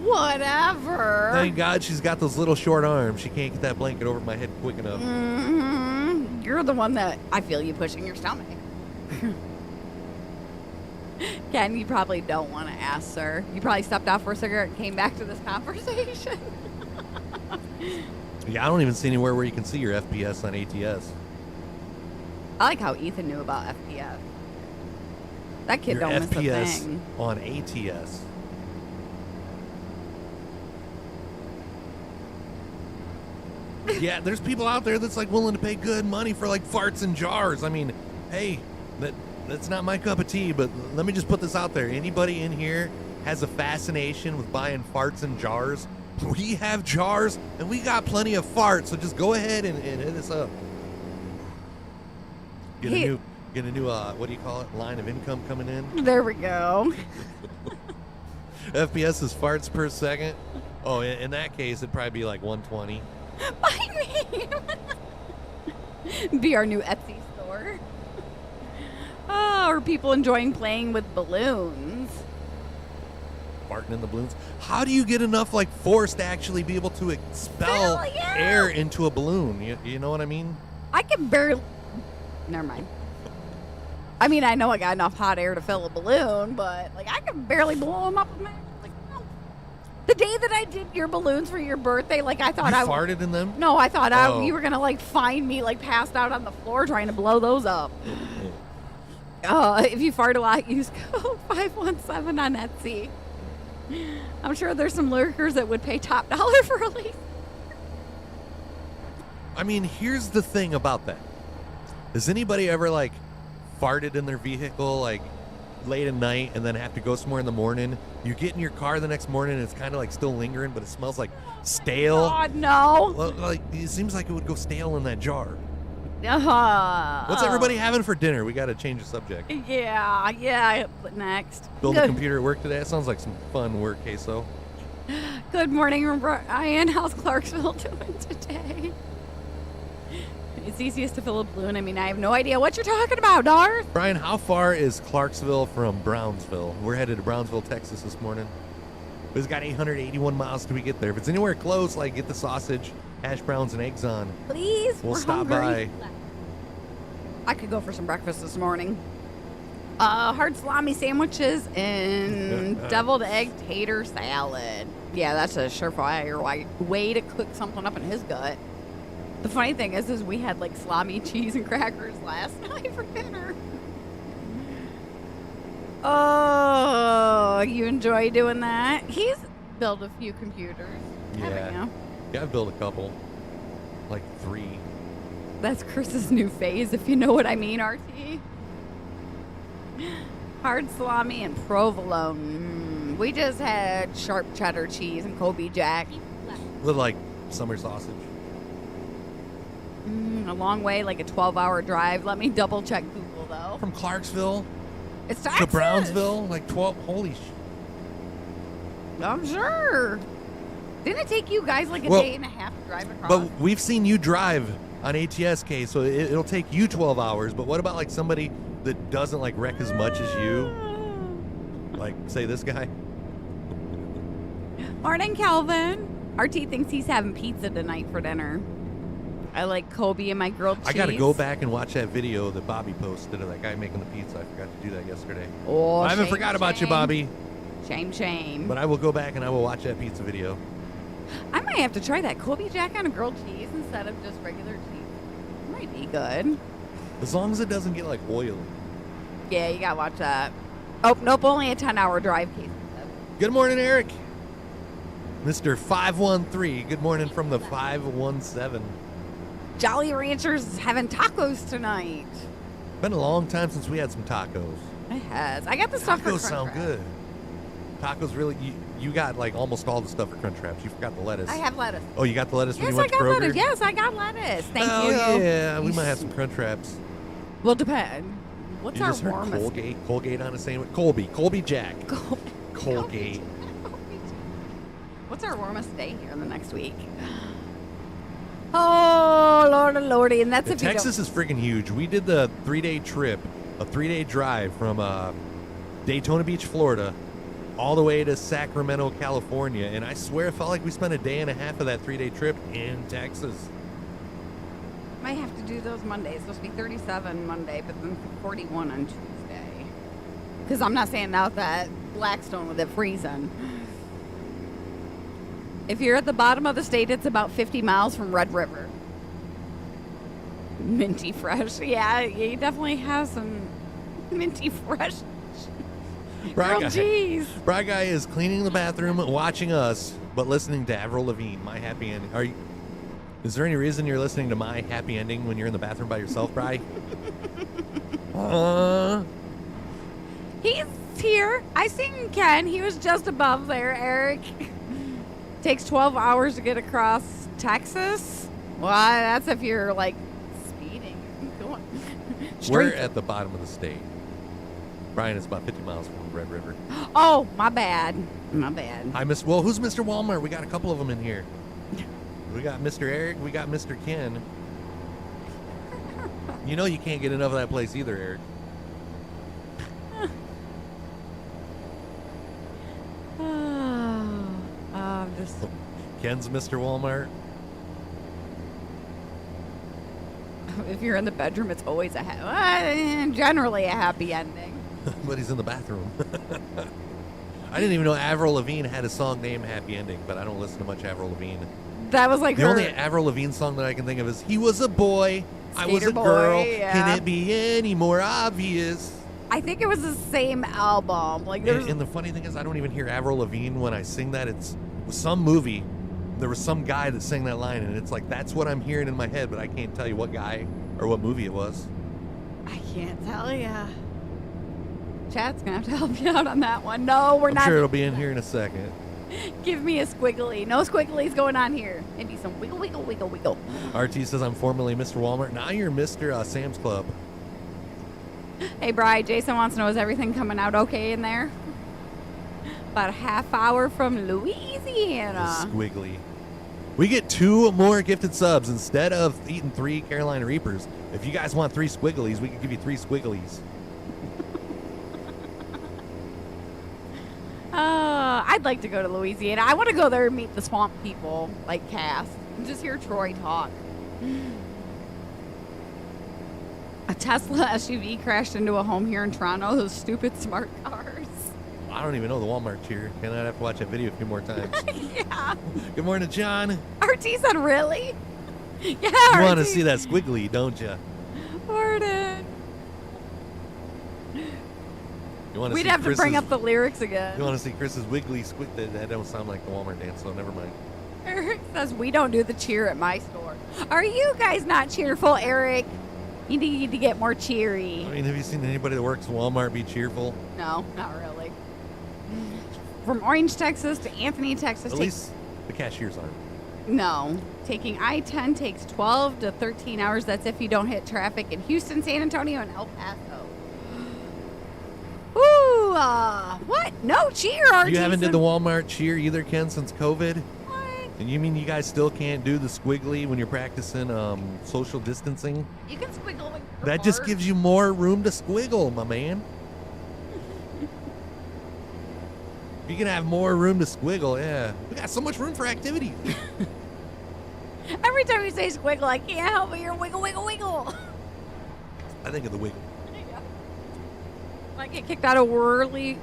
Whatever. Thank God she's got those little short arms. She can't get that blanket over my head quick enough. Mm-hmm. You're the one that I feel you pushing your stomach. Ken, you probably don't want to ask, sir. You probably stepped out for a cigarette and came back to this conversation. Yeah, I don't even see anywhere where you can see your FPS on ATS. I like how Ethan knew about FPS. That kid Your don't miss a FPS thing. on ATS. Yeah, there's people out there that's like willing to pay good money for like farts in jars. I mean, hey, that's not my cup of tea, but let me just put this out there. Anybody in here has a fascination with buying farts in jars? We have jars and we got plenty of farts, so just go ahead and hit us up. Get a new what do you call it? Line of income coming in. There we go. FPS is farts per second. Oh, in that case, it'd probably be like 120. Buy me. Be our new Etsy store. Oh, or people enjoying playing with balloons. Farting in the balloons. How do you get enough like force to actually be able to expel air into a balloon? You know what I mean? I can barely. Never mind. I mean, I know I got enough hot air to fill a balloon, but like I can barely blow them up with my. The day that I did your balloons for your birthday, like I thought you farted in them? No, I thought you were gonna like find me like passed out on the floor trying to blow those up. If you fart a lot, use code 517 on Etsy. I'm sure there's some lurkers that would pay top dollar for a lease. I mean, here's the thing about that. Has anybody ever, like, farted in their vehicle, like, late at night and then have to go somewhere in the morning? You get in your car the next morning and it's kind of, like, still lingering, but it smells like stale. God, no. Well, like, it seems like it would go stale in that jar. Uh-huh. What's everybody having for dinner? We got to change the subject. Yeah. Next. Build a computer at work today? That sounds like some fun work, Queso. Good morning, Ryan. How's Clarksville doing today? It's easiest to fill a balloon. I mean, I have no idea what you're talking about, Darth. Brian, how far is Clarksville from Brownsville? We're headed to Brownsville, Texas this morning. It's got 881 miles till we get there. If it's anywhere close, like get the sausage, hash browns, and eggs on. Please, We'll we're stop hungry. by. I could go for some breakfast this morning. Hard salami sandwiches and deviled egg tater salad. Yeah, that's a surefire way to cook something up in his gut. The funny thing is we had like salami, cheese, and crackers last night for dinner. Oh, you enjoy doing that? He's built a few computers. haven't you? Yeah, I've built a couple. Like 3. That's Chris's new phase, if you know what I mean, RT. Hard salami and provolone. We just had sharp cheddar cheese and Kobe Jack. With like summer sausage. A long way, like a 12-hour drive. Let me double check Google, though. From Clarksville It's to Texas. Brownsville, like 12. Holy sh! I'm sure. Didn't it take you guys like a Well, day and a half to drive across? But we've seen you drive on ATS, so it'll take you 12 hours. But what about like somebody that doesn't like wreck as much as you? Like, say this guy. Morning, Calvin. RT thinks he's having pizza tonight for dinner. I like Kobe and my grilled cheese. I got to go back and watch that video that Bobby posted of that guy making the pizza. I forgot to do that yesterday. Oh, I haven't shame, forgot about you, shame. Bobby. Shame. But I will go back and I will watch that pizza video. I might have to try that Kobe Jack on a grilled cheese instead of just regular cheese. It might be good. As long as it doesn't get like oily. Yeah, you gotta watch that. Oh, nope, only a 10-hour drive. Case. Good morning, Eric. Mr. 513. Good morning from the 517. Jolly Ranchers is having tacos tonight. Been a long time since we had some tacos. It has. I got the stuff for Tacos Crunch sound Wrap. good. Tacos really, you got like almost all the stuff for Crunch Wraps. You forgot the lettuce. I have lettuce. Oh, you got the lettuce when Yes, you I went to got Kroger? lettuce. Yes, I got lettuce. Thank oh, you. yeah, we might have some Crunch Wraps. Well, depend. What's You our just heard warmest? Colgate on a sandwich. Colby Jack. Colgate. What's our warmest day here in the next week? Oh, Lord and Lordy. And that's if you Texas is freaking huge. We did the 3-day trip, a 3-day drive from Daytona Beach, Florida, all the way to Sacramento, California. And I swear it felt like we spent a day and a half of that 3-day trip in Texas. might have to do those Mondays. It's supposed to be 37 Monday, but then 41 on Tuesday. Because I'm not saying out that Blackstone with it freezing. If you're at the bottom of the state, it's about 50 miles from Red River. Minty fresh. Yeah, you definitely have some minty fresh. Grilled cheese. Brad Guy is cleaning the bathroom, watching us, but listening to Avril Lavigne, My Happy Ending. Is there any reason you're listening to My Happy Ending when you're in the bathroom by yourself, Bri? He's here. I seen Ken. He was just above there, Eric. Takes 12 hours to get across Texas. Well, that's if you're like speeding. Going We're straight. at the bottom of the state. Brian is about 50 miles from Red River. Oh, my bad. My bad. Hi, Well, who's Mr. Walmart? We got a couple of them in here. We got Mr. Eric. We got Mr. Ken. You know you can't get enough of that place either, Eric. Just Ken's Mr. Walmart. if you're in the bedroom, it's always generally a happy ending. But he's in the bathroom. I didn't even know Avril Lavigne had a song named Happy Ending, but I don't listen to much Avril Lavigne. That was like The her. only Avril Lavigne song that I can think of is He Was a Boy, I Was Skater a Boy, Girl. yeah. Can it be any more obvious? I think it was the same album. Like, And the funny thing is, I don't even hear Avril Lavigne when I sing that. It's some movie. There was some guy that sang that line, and it's like, that's what I'm hearing in my head, but I can't tell you what guy or what movie it was. I can't tell ya. Chat's gonna have to help you out on that one. No, we're not. I'm sure it'll be in here in a second. Give me a squiggly. No squigglies going on here. Maybe some wiggle, wiggle, wiggle, wiggle. RT says, I'm formerly Mr. Walmart. Now you're Mr. Sam's Club. Hey, Bri, Jason wants to know, is everything coming out okay in there? About a half hour from Louisiana. Squiggly. We get 2 more gifted subs instead of eating 3 Carolina Reapers. If you guys want 3 squigglies, we can give you 3 squigglies. I'd like to go to Louisiana. I want to go there and meet the swamp people, like Cass, and just hear Troy talk. A Tesla SUV crashed into a home here in Toronto. Those stupid smart cars. I don't even know the Walmart cheer. Can I have to watch that video a few more times? Yeah. Good morning, John. RT said, really? Yeah, You want to RT. see that squiggly, don't you? Pardon. You want to We'd see have to bring Chris's- up the lyrics again. You want to see Chris's wiggly squig? That don't sound like the Walmart dance, so never mind. Eric says, we don't do the cheer at my store. Are you guys not cheerful, Eric? You need to get more cheery. I mean, have you seen anybody that works at Walmart be cheerful? No, not really. From Orange, Texas to Anthony, Texas. At least the cashiers aren't. No. Taking I-10 takes 12 to 13 hours. That's if you don't hit traffic in Houston, San Antonio, and El Paso. Ooh, what? No cheer, RT. You haven't did the Walmart cheer either, Ken, since COVID? What? And you mean you guys still can't do the squiggly when you're practicing social distancing? You can squiggle with your That just heart. gives you more room to squiggle, my man. If you can have more room to squiggle, yeah. We got so much room for activity. Every time you say squiggle, I can't help but hear wiggle, wiggle, wiggle. I think of the wiggle. I get kicked out of Wally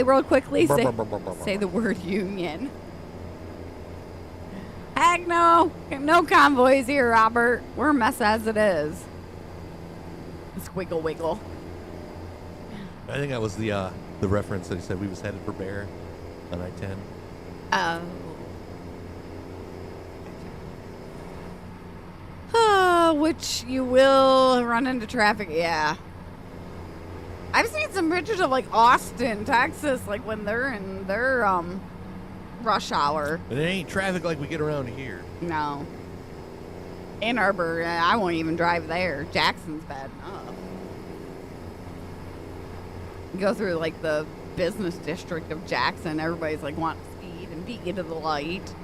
World quickly. Say the word union. Heck no. No convoys here, Robert. We're a mess as it is. Squiggle wiggle. I think that was the reference that he said we was headed for Bear on I-10. Which you will run into traffic. Yeah. I've seen some pictures of like Austin, Texas, like when they're in their rush hour. But it ain't traffic like we get around here. No. Ann Arbor, I won't even drive there. Jackson's bad enough. You go through like the business district of Jackson. Everybody's like wanting to speed and beat you to the light.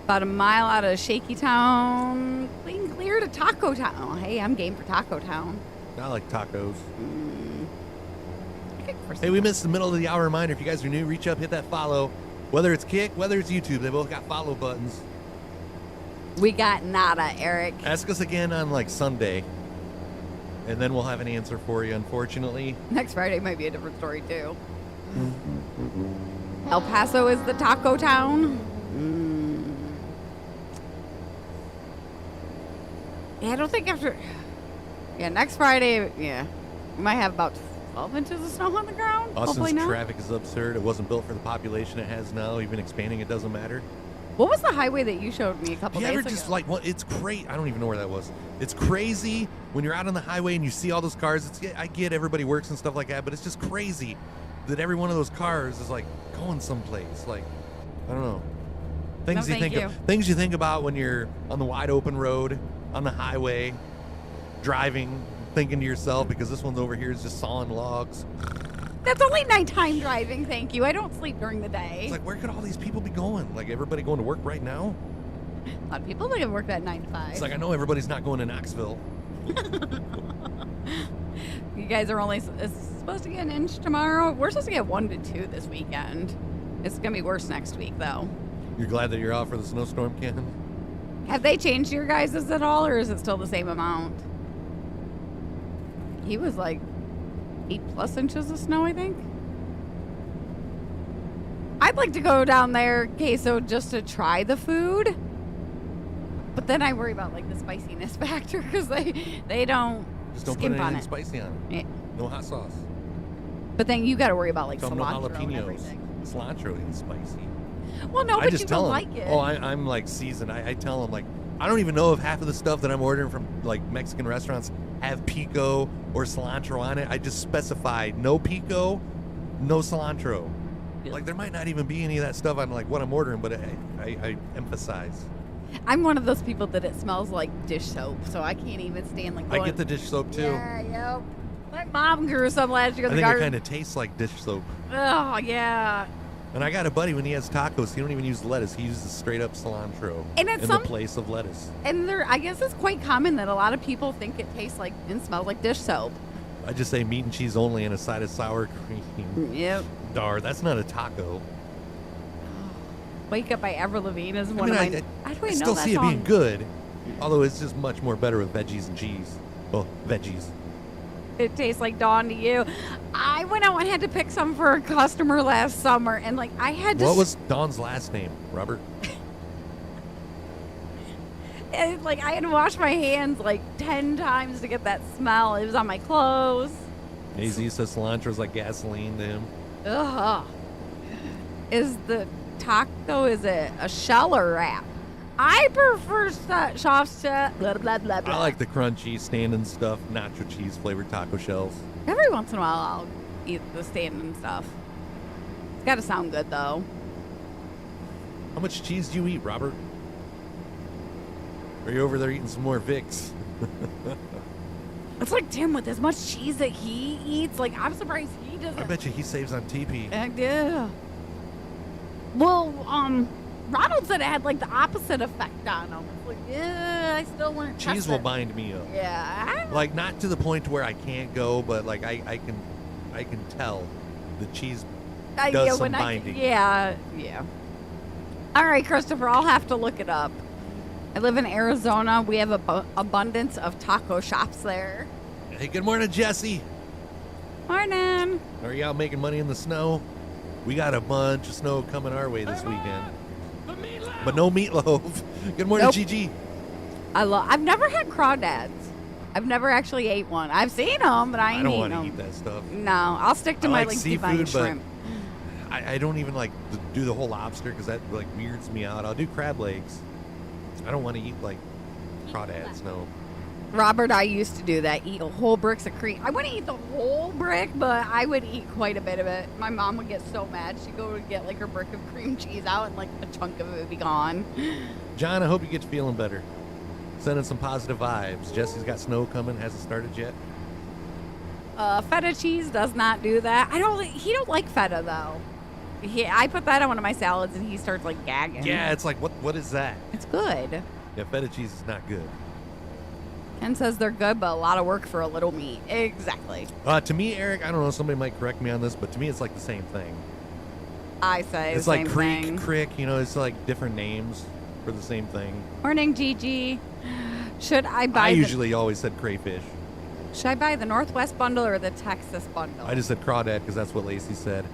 About a mile out of Shaky Town, clear to Taco Town. Oh, hey, I'm game for Taco Town. I like tacos. Kick for Hey, we missed the middle of the hour reminder. If you guys are new, reach up, hit that follow. Whether it's Kick, whether it's YouTube, they both got follow buttons. We got nada, Eric. Ask us again on like Sunday, and then we'll have an answer for you, unfortunately. Next Friday might be a different story, too. El Paso is the taco town. Yeah, I don't think after... Yeah, next Friday, yeah. We might have about 12 inches of snow on the ground. Hopefully Austin's not. traffic is absurd. It wasn't built for the population it has now. Even expanding, it doesn't matter. What was the highway that you showed me a couple You days ever ago? just like what? It's crazy. I don't even know where that was. It's crazy when you're out on the highway and you see all those cars. I get everybody works and stuff like that, but it's just crazy that every one of those cars is like going someplace. Like, I don't know. Things No, you thank think of, things you think about when you're on the wide open road, on the highway, driving, thinking to yourself, because this one's over here is just sawing logs. That's only nighttime driving, thank you. I don't sleep during the day. It's like, where could all these people be going? Like, everybody going to work right now? A lot of people that work that 9 to 5. It's like, I know everybody's not going to Knoxville. You guys are only it's supposed to get an inch tomorrow. We're supposed to get 1 to 2 this weekend. It's going to be worse next week, though. You're glad that you're out for the snowstorm, Ken? Have they changed your guys' at all, or is it still the same amount? He was like 8+ inches of snow, I think. I'd like to go down there, Queso, just to try the food. But then I worry about like the spiciness factor because they don't Just don't skimp put on anything it. spicy on it. Yeah. No hot sauce. But then you got to worry about like Tell them no cilantro and jalapenos. everything. Cilantro isn't spicy. Well, no, I but just you tell don't them. like it. Oh, I'm like seasoned. I tell them like I don't even know if half of the stuff that I'm ordering from like Mexican restaurants have pico or cilantro on it. I just specify no pico, no cilantro. Yeah. Like there might not even be any of that stuff on like what I'm ordering, but I emphasize. I'm one of those people that it smells like dish soap, so I can't even stand like going, I get the dish soap too. Yeah, yep. My mom grew some last year I in the think it garden. kind of tastes like dish soap. Oh, yeah. And I got a buddy when he has tacos, he don't even use lettuce. He uses straight up cilantro And it's in some- the place of lettuce. And there, I guess it's quite common that a lot of people think it tastes like and smells like dish soap. I just say meat and cheese only and a side of sour cream. Yep. Dar, that's not a taco. Wake Up by Avril Lavigne is I one mean, of I my. I don't I even know still that see song. it being good, although it's just much more better with veggies and cheese. Well, veggies. It tastes like Dawn to you. I went out and had to pick some for a customer last summer, and like I had to. What was Dawn's last name? Robert? And, like I had to wash my hands like 10 times to get that smell. It was on my clothes. AZ says cilantro's like gasoline to him. Ugh. Is the taco? Is it a shell or wrap? I prefer soft shell. Blah blah blah blah. I like the crunchy standing stuff, nacho cheese flavored taco shells. Every once in a while, I'll eat the standing stuff. It's got to sound good though. How much cheese do you eat, Robert? Are you over there eating some more Vicks? It's like Tim with as much cheese that he eats. Like I'm surprised he doesn't. I bet you he saves on TP. Yeah. Well, Ronald said it had like the opposite effect on him. It's like, yeah, I still want to Cheese will bind me up. Yeah. Like not to the point to where I can't go, but like I can tell the cheese does some binding. Yeah. All right, Christopher, I'll have to look it up. I live in Arizona. We have abundance of taco shops there. Hey, good morning, Jesse. Morning. Are you out making money in the snow? We got a bunch of snow coming our way this weekend. But no meatloaf. Good morning, Nope. Gigi. I've never had crawdads. I've never actually ate one. I've seen them, but I I ain't don't eaten want to them. eat that stuff. No, I'll stick to I my like deep fried seafood, but shrimp. I don't even like do the whole lobster because that like weirds me out. I'll do crab legs. I don't want to eat like crawdads. No. Robert, I used to do that. Eat whole bricks of cream. I wouldn't eat the whole brick, but I would eat quite a bit of it. My mom would get so mad. She'd go to get like her brick of cream cheese out, and like a chunk of it would be gone. John, I hope you get feeling better. Sending some positive vibes. Jesse's got snow coming. Hasn't started yet. Feta cheese does not do that. He don't like feta though. I put that on one of my salads, and he starts like gagging. Yeah, it's like what is that? It's good. Yeah, feta cheese is not good. Ken says they're good, but a lot of work for a little meat. Exactly. To me, Eric, I don't know. Somebody might correct me on this, but to me, it's like the same thing. I say It's the like same creek, thing. crick. You know, it's like different names for the same thing. Morning, Gigi. Should I buy? I usually always said crayfish. Should I buy the Northwest bundle or the Texas bundle? I just said crawdad because that's what Lacey said.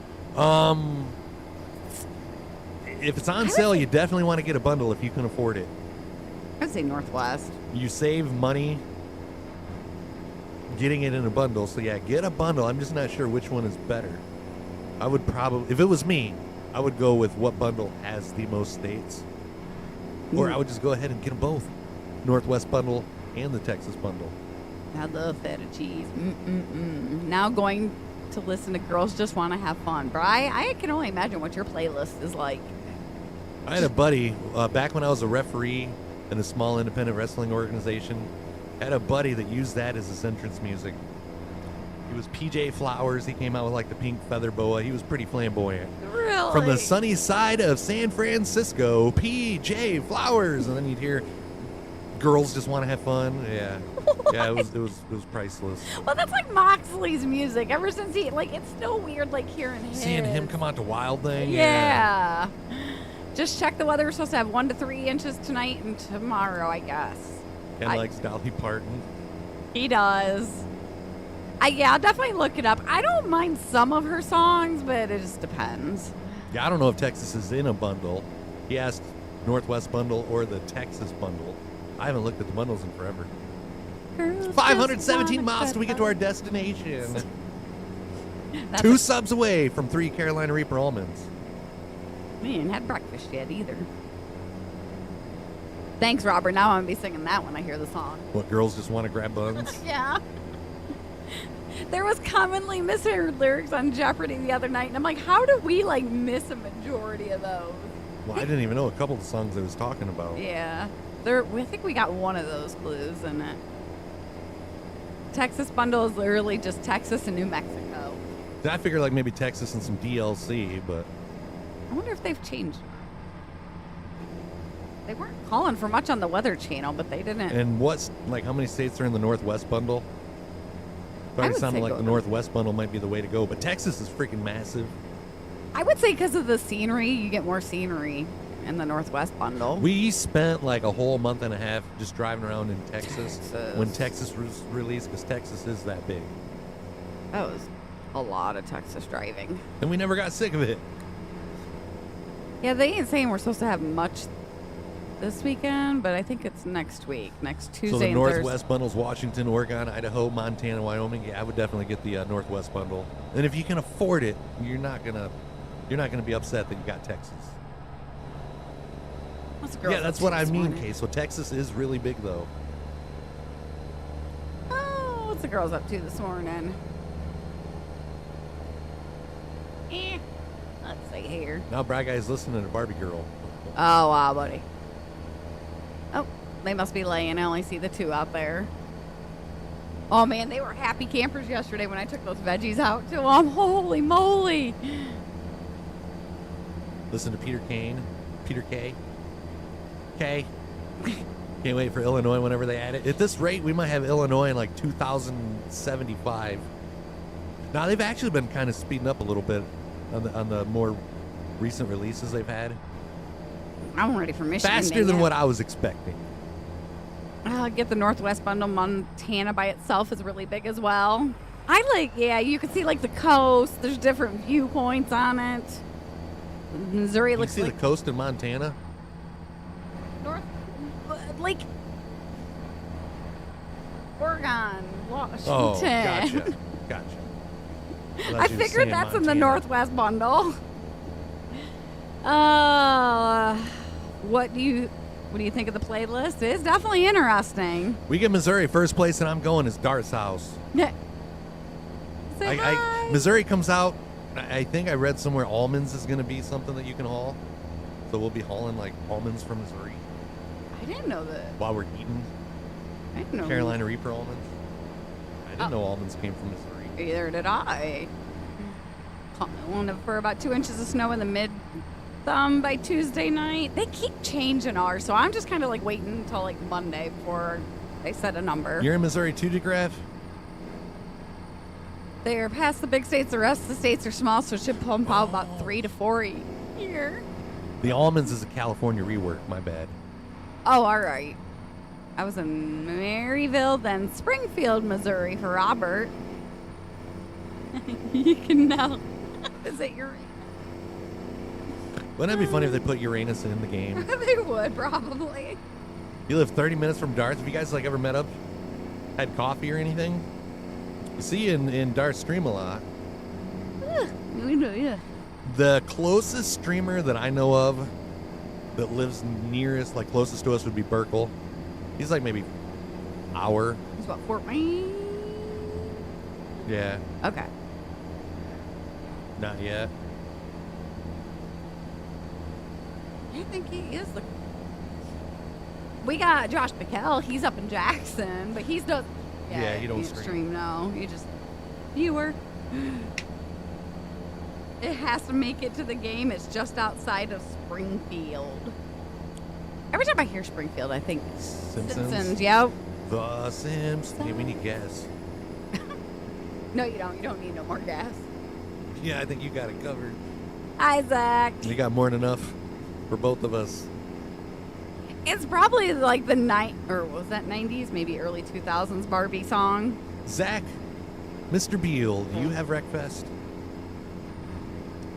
If it's on sale, you definitely want to get a bundle if you can afford it. I'd say Northwest. You save money getting it in a bundle. So yeah, get a bundle. I'm just not sure which one is better. I would probably, if it was me, I would go with what bundle has the most states. Or I would just go ahead and get them both. Northwest bundle and the Texas bundle. I love feta cheese. Now going to listen to Girls Just Want to Have Fun. Bri, I can only imagine what your playlist is like. I had a buddy, back when I was a referee in a small independent wrestling organization, I had a buddy that used that as his entrance music. He was PJ Flowers. He came out with like the pink feather boa. He was pretty flamboyant. Really? From the sunny side of San Francisco, PJ Flowers. And then you'd hear Girls Just Want to Have Fun. Yeah. Yeah, it was priceless. Well, that's like Moxley's music. Ever since it's still weird like hearing his. Seeing him come out to Wild Thing. Yeah. Just check the weather. We're supposed to have 1 to 3 inches tonight and tomorrow, I guess. Ken likes Dolly Parton. He does. I'll definitely look it up. I don't mind some of her songs, but it just depends. Yeah, I don't know if Texas is in a bundle. He asked Northwest bundle or the Texas bundle. I haven't looked at the bundles in forever. Girls 517 just miles wanna till we get to our cut destination. That's 2 subs away from 3 Carolina Reaper almonds. We ain't had breakfast yet either. Thanks, Robert. Now I'm going to be singing that when I hear the song. What, girls just want to grab buns? Yeah. There was commonly misheard lyrics on Jeopardy the other night, and I'm like, how do we, like, miss a majority of those? Well, I didn't even know a couple of the songs I was talking about. Yeah. I think we got one of those clues in it. Texas Bundle is literally just Texas and New Mexico. I figured like maybe Texas and some DLC, but I wonder if they've changed. They weren't calling for much on the Weather Channel, but they didn't. and what's like how many states are in the Northwest bundle? I Probably would sounded say like go the north. Northwest bundle might be the way to go, but Texas is freaking massive. I would say because of the scenery, you get more scenery in the Northwest Bundle. We spent like a whole month and a half just driving around in Texas, Texas. when Texas was released, because Texas is that big, That was a lot of Texas driving. and we never got sick of it. Yeah, they ain't saying we're supposed to have much this weekend, but I think it's next week, next Tuesday So the and Northwest bundle's Washington, Oregon, Idaho, Montana, Wyoming. Yeah, I would definitely get the Northwest bundle. And if you can afford it, you're not gonna be upset that you got Texas. Thursday. What's the girls Yeah, up that's to what I this mean, morning? Kay. So Texas is really big, though. Oh, what's the girls up to this morning? Let's see here. Now, Brad Guy's listening to Barbie Girl. Oh, wow, buddy. Oh, they must be laying. I only see the two out there. Oh, man, they were happy campers yesterday when I took those veggies out to them. Holy moly. Listen to Peter Kane. Peter K. K. Can't wait for Illinois whenever they add it. At this rate, we might have Illinois in like 2075. Now, they've actually been kind of speeding up a little bit on the more recent releases they've had. I'm ready for Michigan. Faster than what I was expecting. Get the Northwest Bundle. Montana by itself is really big as well. You can see like the coast. There's different viewpoints on it. Missouri You looks see like the coast in Montana? like Oregon, Washington. Oh, gotcha. I figured that's in the Northwest Bundle. What do you think of the playlist? It's definitely interesting. We get Missouri first place, and I'm going as Dart's house. Yeah. Say hi. Missouri comes out. I think I read somewhere almonds is going to be something that you can haul. So we'll be hauling like almonds from Missouri I didn't know that. while we're eating I didn't know. Carolina Reaper almonds. I didn't know almonds came from Missouri. Either did I. For about 2 inches of snow in the mid-thumb by Tuesday night. They keep changing ours, so I'm just kind of like waiting until like Monday before they set a number. You're in Missouri too, DeGraff? They're past the big states. The rest of the states are small, so it should pump out about 3 to 4 a year. The almonds is a California rework. My bad. Oh, all right. I was in Maryville, then Springfield, Missouri for Robert. You can now visit your. Wouldn't that be funny if they put Uranus in the game? They would probably. You live 30 minutes from Darth. Have you guys like ever met up, had coffee or anything? You see you in Darth stream a lot. Yeah. The closest streamer that I know of that lives nearest, like closest to us, would be Burkle. He's like maybe hour. He's what, Fort Wayne? Yeah, Okay. not yet. I think he is the. We got Josh McKell. He's up in Jackson, but he's does. Yeah, he don't can't stream. No, he just viewer. It has to make it to the game. It's just outside of Springfield. Every time I hear Springfield, I think Simpsons? Yep. The Simpsons. Hey, we need gas. No, you don't. You don't need no more gas. Yeah, I think you got it covered. Isaac. You got more than enough for both of us. It's probably like the was that 90s, maybe early 2000s Barbie song. Zach, Mr. Beal, do you have Wreckfest?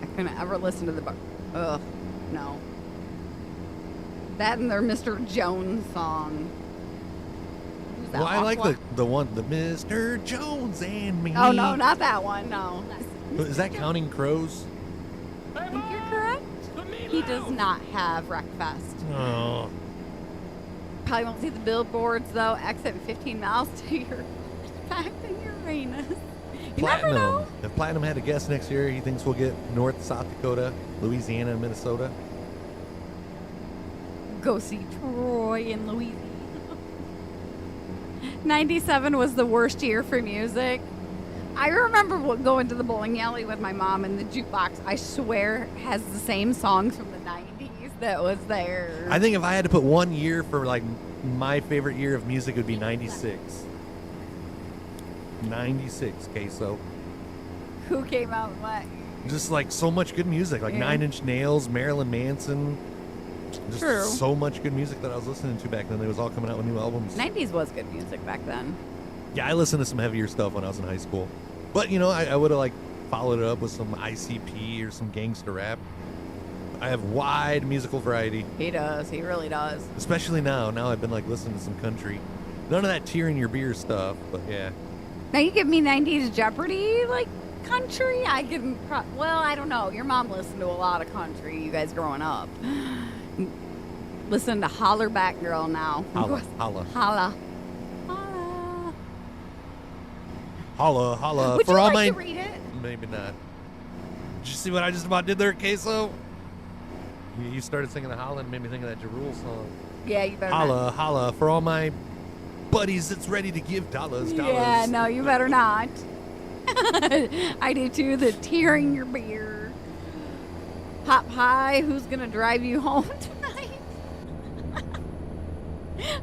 I couldn't ever listen to the Ugh, no. That and their Mr. Jones song. Is that Well, I like Aqua? the one, the Mr. Jones and me. Oh, no, not that one. No. Is that Counting Crows? I think you're correct. He does not have Wreckfest. Oh. Probably won't see the billboards, though. Exit 15 miles to your back in Uranus. You never know. If Platinum had a guest next year, he thinks we'll get North, South Dakota, Louisiana, and Minnesota. Go see Troy in Louisiana. 97 was the worst year for music. I remember going to the bowling alley with my mom, and the jukebox, I swear, has the same songs from the 90s that was there. I think if I had to put one year for like my favorite year of music, it would be 96. 96, queso. Who came out and what? Just like so much good music, like Yeah. 9 Inch Nails, Marilyn Manson. Just True. so much good music that I was listening to back then. They was all coming out with new albums. 90s was good music back then. Yeah, I listened to some heavier stuff when I was in high school. But, you know, I would have, like, followed it up with some ICP or some gangster rap. I have wide musical variety. He does. He really does. Especially now. Now I've been, like, listening to some country. None of that tear in your beer stuff, but yeah. Now you give me 90s Jeopardy, like, country? I can, well, I don't know. Your mom listened to a lot of country, you guys growing up. Listen to Holler Back Girl now. Holla, holla. Holla. Holla. Holla, holla. Would For you all like my... to read it? Maybe not. Did you see what I just about did there, Queso? You started singing the holla and made me think of that Jarul song. Yeah, you better Holla, not. holla. For all my buddies that's ready to give dollars. Yeah, no, you better not. I do too. The tearing your beer. Hop high. Who's gonna drive you home tonight?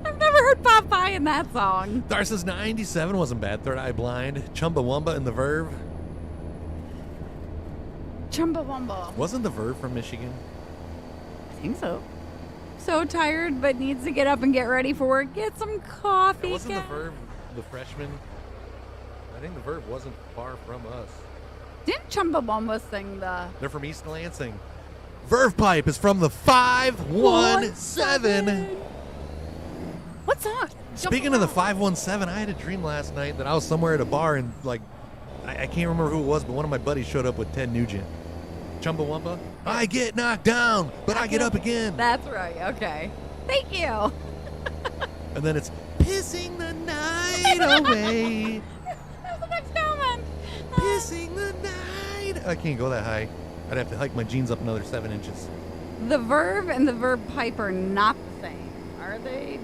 I've never heard Pop Pie in that song. Darcy's 97 wasn't bad. Third Eye Blind. Chumbawamba and The Verve. Chumbawamba. Wasn't The Verve from Michigan? I think so. So tired, but needs to get up and get ready for work. Get some coffee. Wasn't The guys. Verve the freshman? I think The Verve wasn't far from us. Didn't Chumbawamba sing the... They're from East Lansing. Verve Pipe is from the 517. What song? Speaking of the 517, I had a dream last night that I was somewhere at a bar and, like, I can't remember who it was, but one of my buddies showed up with Ted Nugent. Chumbawamba? I get knocked down, but I get up again. That's right. Okay. Thank you. And then it's pissing the night away. That's the next comment. Pissing the night. I can't go that high. I'd have to hike my jeans up another 7 inches. The Verve and the Verve Pipe are not the same, are they?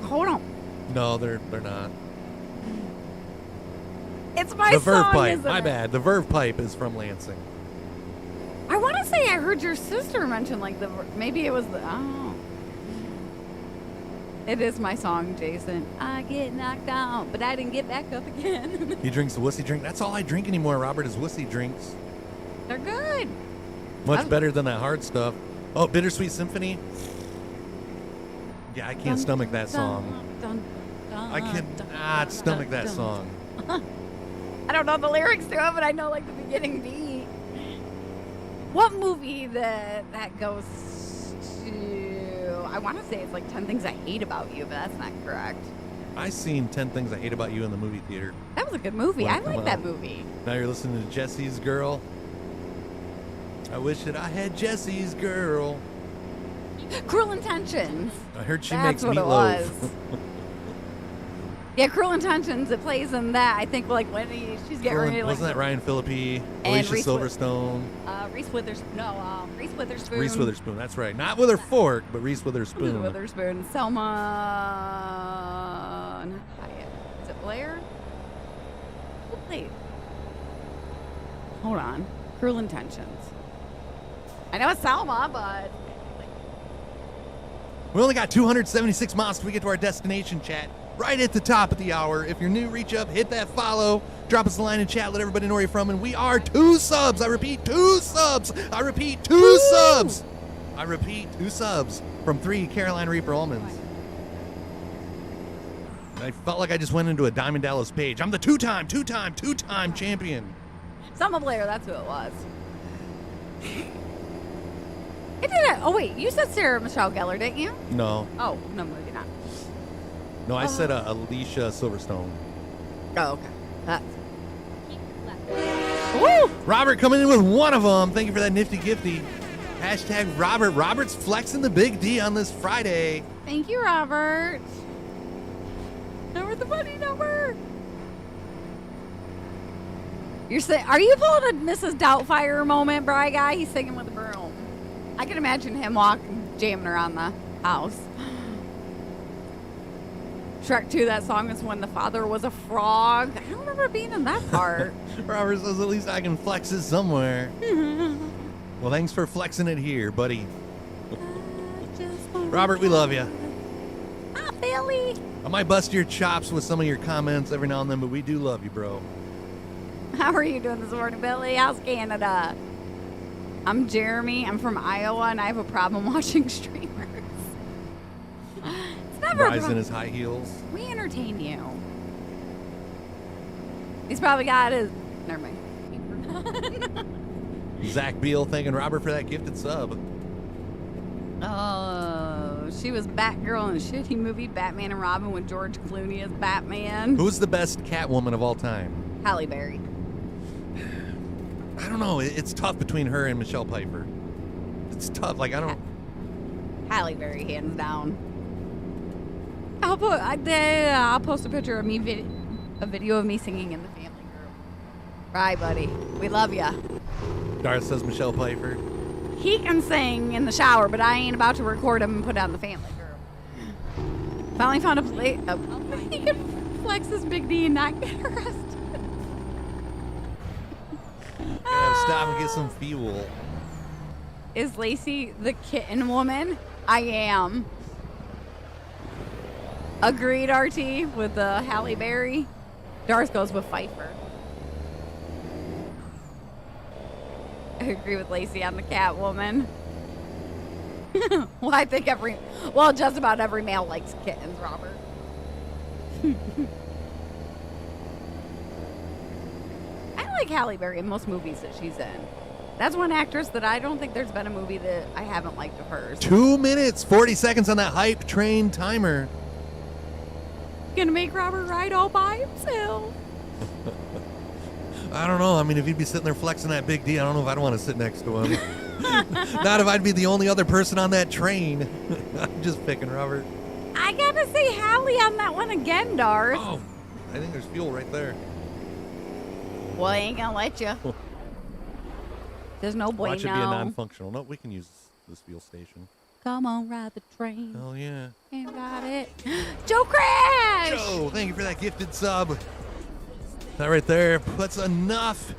Hold on. No, they're not. It's my The Verve song, Pipe. isn't My it? bad. The Verve Pipe is from Lansing. I want to say I heard your sister mention like the maybe it was the oh. It is my song, Jason. I get knocked down, but I didn't get back up again. He drinks the wussy drink. That's all I drink anymore, Robert, is wussy drinks. They're good. Much better than that hard stuff. Oh, Bittersweet Symphony. Yeah, I can't stomach that song. I cannot stomach that song. I don't know the lyrics to it, but I know like the beginning beat. What movie that goes to? I want to say it's like 10 Things I Hate About You, but that's not correct. I seen 10 Things I Hate About You in the movie theater. That was a good movie. Well, I come like that on. movie. Now you're listening to Jesse's Girl. I wish that I had Jesse's Girl. Cruel Intentions. I heard she That's makes what it meatloaf. was. Yeah, Cruel Intentions. It plays in that. I think like when she's getting ready to like. Wasn't that Ryan Phillippe, And Alicia Reese Silverstone, Reese Witherspoon. No, Reese Witherspoon. Reese Witherspoon? That's right. Not with her fork, but Reese Witherspoon. Witherspoon. Selma. Not Hyatt. Is it Blair? Who played? Hold on. Cruel Intentions. I know it's Selma, but. We only got 276 miles till we get to our destination, chat. Right at the top of the hour. If you're new, reach up, hit that follow, drop us a line in chat, let everybody know where you're from, and we are 2 subs. I repeat, 2 subs. I repeat, 2 subs. I repeat, 2 subs from 3 Carolina Reaper almonds. I felt like I just went into a Diamond Dallas Page. I'm the two-time champion. Selma Blair, that's who it was. It did it. Oh, wait. You said Sarah Michelle Gellar, didn't you? No. Oh, no, maybe not. No, I said Alicia Silverstone. Oh, okay. That's... Woo! Robert coming in with one of them. Thank you for that nifty gifty. Hashtag Robert. Robert's flexing the big D on this Friday. Thank you, Robert. Number the money number. You're saying, are you pulling a Mrs. Doubtfire moment, Bry Guy? He's singing with a broom. I can imagine him jamming around the house. Shrek 2, that song is when the father was a frog. I don't remember being in that part. Robert says at least I can flex it somewhere. Well, thanks for flexing it here, buddy. Robert, we love you. Ah, Billy. I might bust your chops with some of your comments every now and then, but we do love you, bro. How are you doing this morning, Billy? How's Canada? I'm Jeremy. I'm from Iowa, and I have a problem watching streamers. It's never Rise in his high heels. We entertain you. He's probably got his... Never mind. Zach Beal thanking Robert for that gifted sub. Oh, she was Batgirl in a shitty movie, Batman and Robin, with George Clooney as Batman. Who's the best Catwoman of all time? Halle Berry. I don't know. It's tough between her and Michelle Pfeiffer. It's tough. Like, I don't... Halle Berry, hands down. I'll post a picture of me, a video of me singing in the family group. Right, buddy. We love ya. Darth says Michelle Pfeiffer. He can sing in the shower, but I ain't about to record him and put it on the family group. Finally found a place. He can flex his big D and not get arrested. Gotta stop and get some fuel. Is Lacey the kitten woman? I am. Agreed, RT, with Halle Berry. Darth goes with Pfeiffer. I agree with Lacey on the Catwoman. Well, I think just about every male likes kittens, Robert. I like Halle Berry in most movies that she's in. That's one actress that I don't think there's been a movie that I haven't liked of hers. 2 minutes, 40 seconds on that hype train timer. Gonna make Robert ride all by himself. I don't know. I mean, if he'd be sitting there flexing that big D, I don't know if I'd want to sit next to him. Not if I'd be the only other person on that train. I'm just picking, Robert. I gotta say Halle on that one again, Darth. Oh, I think there's fuel right there. Well, I ain't gonna let you. There's no bueno. Watch it be a non-functional. No, we can use this fuel station. Come on, ride the train. Hell yeah. Ain't got it. Joe Crash! Joe, thank you for that gifted sub. That right there puts enough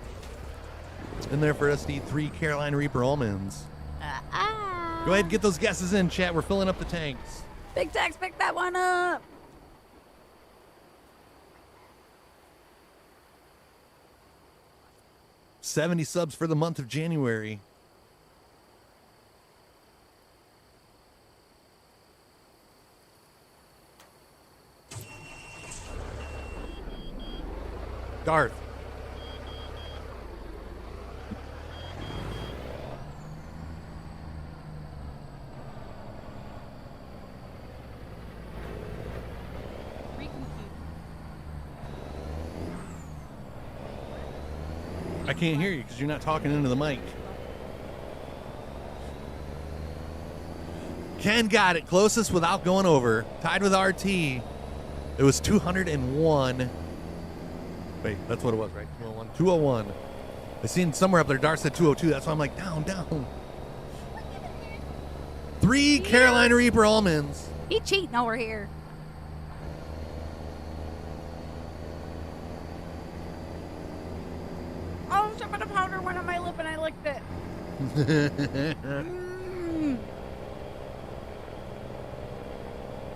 in there for us to eat 3 Carolina Reaper almonds. Go ahead and get those guesses in, chat. We're filling up the tanks. Big Tex, pick that one up. $70 subs for the month of January. Darth. I can't hear you because you're not talking into the mic. Ken got it closest without going over. Tied with RT. It was 201. Wait, that's what it was, right? 201. 201. I seen somewhere up there, Darth said 202. That's why I'm like, down. 3 Carolina Reaper almonds. He cheating over here. Oh, some of the powder went on my lip and I licked it.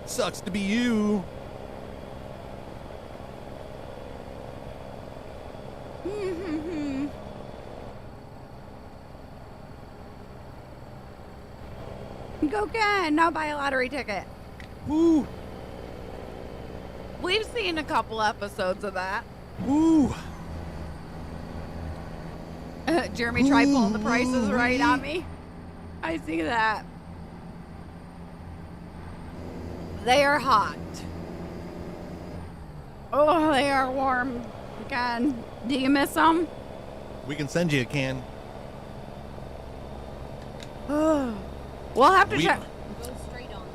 Sucks to be you. Go Ken, now buy a lottery ticket. Woo. We've seen a couple episodes of that. Woo. Jeremy tried pulling the prices right on me. I see that. They are hot. Oh, they are warm. God, do you miss them? We can send you a can. Oh, we'll have to check. Go straight on.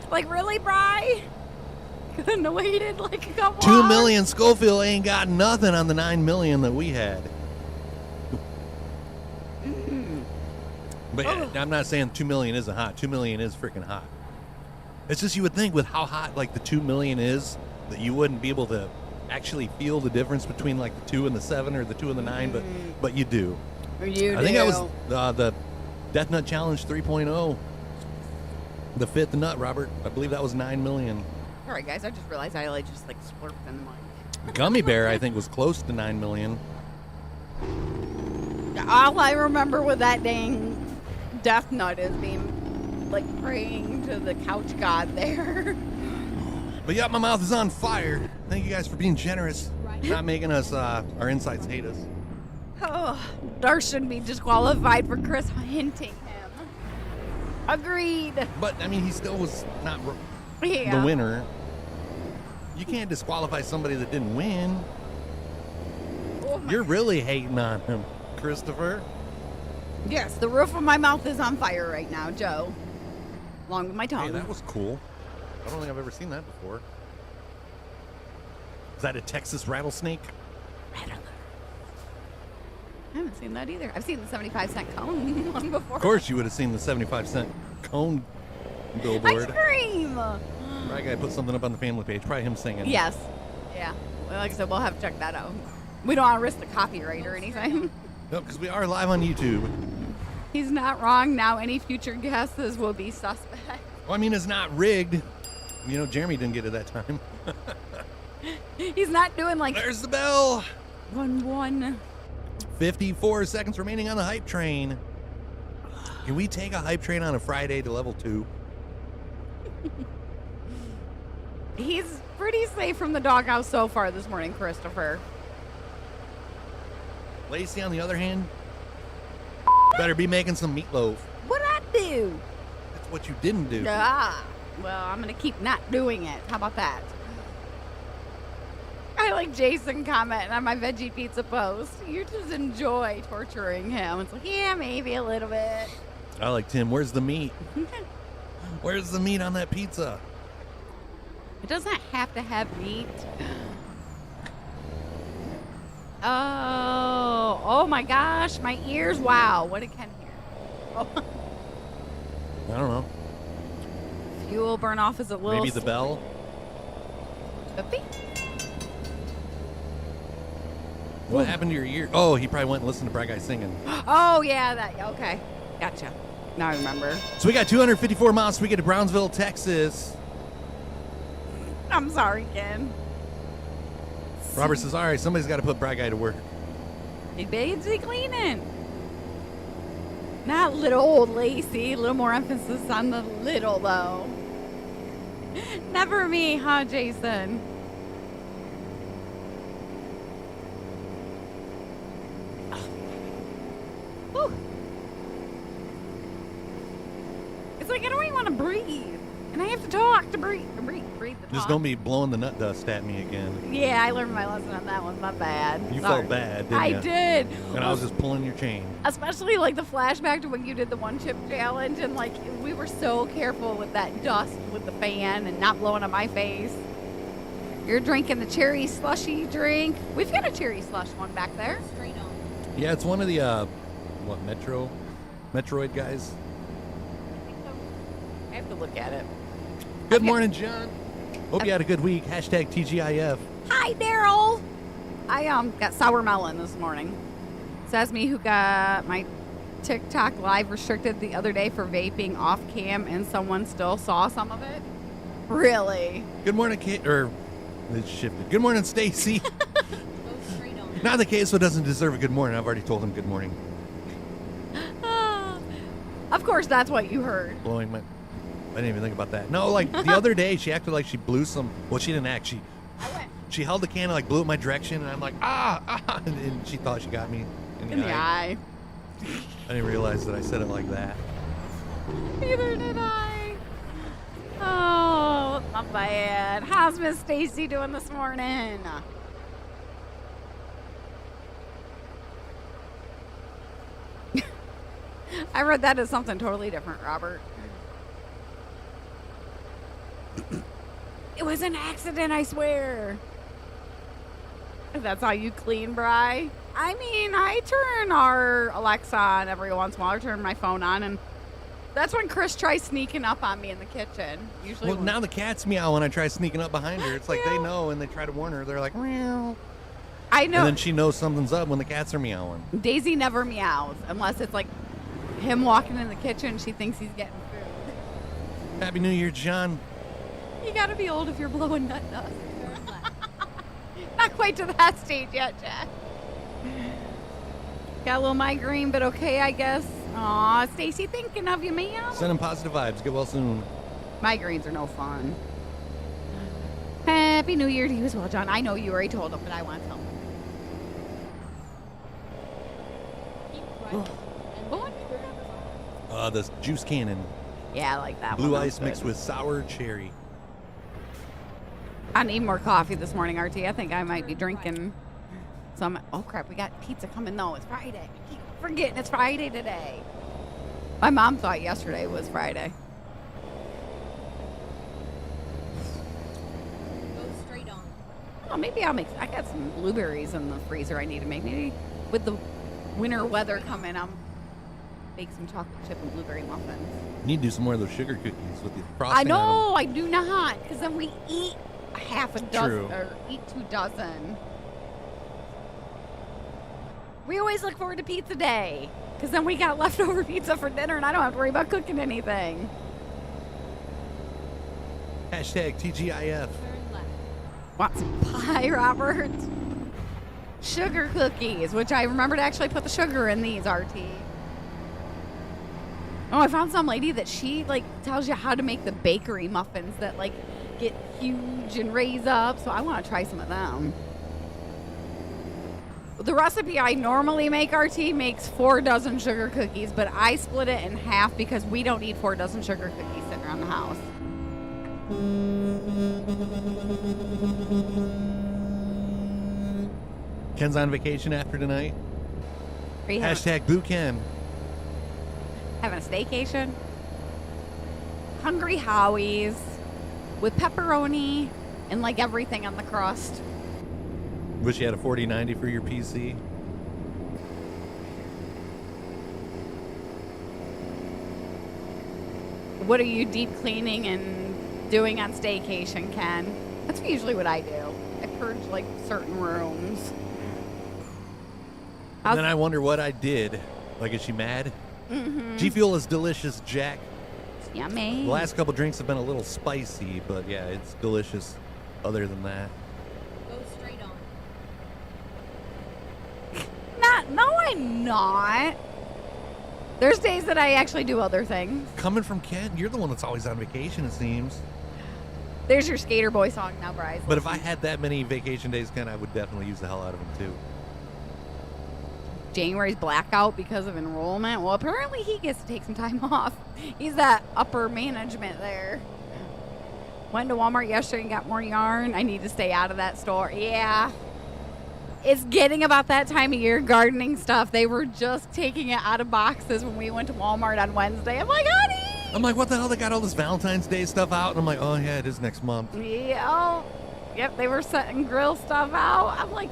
Like, really, Bri? Couldn't have waited like a couple 2 hours? million Schofield ain't got nothing on the 9 million that we had. But Oh. I'm not saying 2 million isn't hot. 2 million is freaking hot. It's just you would think with how hot like the 2 million is that you wouldn't be able to actually feel the difference between like the 2 and the 7 or the 2 and the 9, but you do. You I think that was the Death Nut Challenge 3.0. The fifth nut, Robert. I believe that was 9 million. All right, guys, I just realized I like just like slurped in the mic. Gummy Bear, I think, was close to 9 million. All I remember with that dang death nut is being like praying to the couch god there. But yeah, my mouth is on fire. Thank you guys for being generous, not making us our insides hate us. Oh, Dar shouldn't be disqualified for Chris hinting him. Agreed. But I mean, he still was not Yeah. the winner. You can't disqualify somebody that didn't win. Oh my- You're really hating on him, Christopher. Yes, the roof of my mouth is on fire right now, Joe. Along with my Hey, tongue. that was cool. I don't think I've ever seen that before. Is that a Texas rattlesnake? I haven't seen that either. I've seen the 75-cent cone one before. Of course, you would have seen the 75-cent cone billboard. Ice cream. Right guy put something up on the family page. Probably him singing. Yes. Yeah. Well, like I said, we'll have to check that out. We don't want to risk the copyright or anything. No, because we are live on YouTube. He's not wrong. Now any future guesses will be suspect. Well, I mean, it's not rigged. You know, Jeremy didn't get it that time. He's not doing like There's the bell. 1-1. 54 seconds remaining on the hype train. Can we take a hype train on a Friday to level 2? He's pretty safe from the doghouse so far this morning, Christopher. Lacey, on the other hand, better be making some meatloaf. What'd I do? That's what you didn't do. Ah, well, I'm going to keep not doing it. How about that? I like Jason commenting on my veggie pizza post. You just enjoy torturing him. It's like, yeah, maybe a little bit. I like Tim. Where's the meat? Where's the meat on that pizza? It doesn't have to have meat. Oh my gosh, my ears. Wow, what did Ken hear? Oh. I don't know. Fuel burn off is a little. Maybe the bell? A beep. What happened to your ear? Oh, he probably went and listened to Bright Guy singing. Oh, yeah, that. Okay. Gotcha. Now I remember. So we got 254 miles till we get to Brownsville, Texas. I'm sorry, Ken. Robert says, all right, somebody's got to put Bright Guy to work. He's busy cleaning. Not little old Lacey. A little more emphasis on the little, though. Never me, huh, Jason? Whew. It's like I don't even want to breathe. And I have to talk to breathe the talk. Just don't be blowing the nut dust at me again. Yeah, I learned my lesson on that one. My bad. You Sorry. felt bad, didn't I you? did. And I was just pulling your chain. Especially like the flashback to when you did the one chip challenge, and like we were so careful with that dust with the fan and not blowing on my face. You're drinking the cherry slushy drink. We've got a cherry slush one back there. Straight on. Yeah, it's one of the, Metroid guys. I have to look at it. Good Okay. morning, John. Hope you had a good week. Hashtag TGIF. Hi, Daryl. I got sour melon this morning. Says me who got my TikTok live restricted the other day for vaping off cam, and someone still saw some of it. Really? Good morning, Kate. Or it's shifted. Good morning, Stacy. Go straight on. Now the queso doesn't deserve a good morning. I've already told him good morning. Of course, that's what you heard. Blowing my. I didn't even think about that. No, like the other day, she acted like she blew some. Well, she didn't act. She held the can and like blew it my direction, and I'm like and she thought she got me In the eye. I didn't realize that I said it like that. Neither did I. Oh, not bad. How's Miss Stacy doing this morning? I read that as something totally different, Robert. It was an accident, I swear. That's how you clean, Bri? I mean, I turn our Alexa on every once in a while. I turn my phone on, and that's when Chris tries sneaking up on me in the kitchen. Usually, Well, now the cat's meow when I try sneaking up behind her. It's like they Meow. know and they try to warn her. They're like, meow. I know. And then she knows something's up when the cats are meowing. Daisy never meows unless it's like him walking in the kitchen. She thinks he's getting food. Happy New Year, John. You gotta be old if you're blowing nut dust. Turn left. Not quite to that stage yet, Jack. Got a little migraine, but okay, I guess. Aw, Stacy, thinking of you, ma'am. Sending positive vibes. Get well soon. Migraines are no fun. Happy New Year to you as well, John. I know you already told him, but I want some. Keep right. And Oh. then turn left. The juice cannon. Yeah, I like that one. Blue That's ice mixed good. with sour cherry. I need more coffee this morning, RT. I think I might be drinking some. Oh, crap. We got pizza coming, though. It's Friday. I keep forgetting it's Friday today. My mom thought yesterday was Friday. Go straight on. Oh, maybe I'll make. I got some blueberries in the freezer I need to make. Maybe with the winter weather coming, I'll make some chocolate chip and blueberry muffins. You need to do some more of those sugar cookies with the frosting I on know, I do not, because then we eat half a dozen True. or eat 2 dozen. We always look forward to pizza day, because then we got leftover pizza for dinner, and I don't have to worry about cooking anything. them. Hashtag TGIF. Turn left. Want some pie, Robert? Sugar cookies, which I remember to actually put the sugar in these, RT. Oh, I found some lady that she like tells you how to make the bakery muffins that like get huge and raise up. So I want to try some of them. The recipe I normally make, RT, makes 4 dozen sugar cookies, but I split it in half because we don't need 4 dozen sugar cookies sitting around the house. Ken's on vacation after tonight. Are you having, Hashtag Boo Ken. having a staycation? Hungry Howie's with pepperoni and like everything on the crust. Wish you had a 4090 for your PC. What are you deep cleaning and doing on staycation, Ken? That's usually what I do. I purge like certain rooms. And then I wonder what I did. Like, is she mad? Mm-hmm. G Fuel is delicious, Jack. Yummy. The last couple drinks have been a little spicy, but yeah, it's delicious. Other than that, Go straight on. No, I'm not. There's days that I actually do other things. coming from Ken, you're the one that's always on vacation, it seems. There's your Skater Boy song now, Bryce. But if I had that many vacation days, Ken, I would definitely use the hell out of them too. January's blackout because of enrollment. Well, apparently he gets to take some time off. He's that upper management there. Went to Walmart yesterday and got more yarn. I need to stay out of that store. Yeah. It's getting about that time of year, gardening stuff. They were just taking it out of boxes when we went to Walmart on Wednesday. I'm like, honey! I'm like, what the hell? They got all this Valentine's Day stuff out, and I'm like, oh yeah, it is next month. Yeah. Yep, they were setting grill stuff out. I'm like,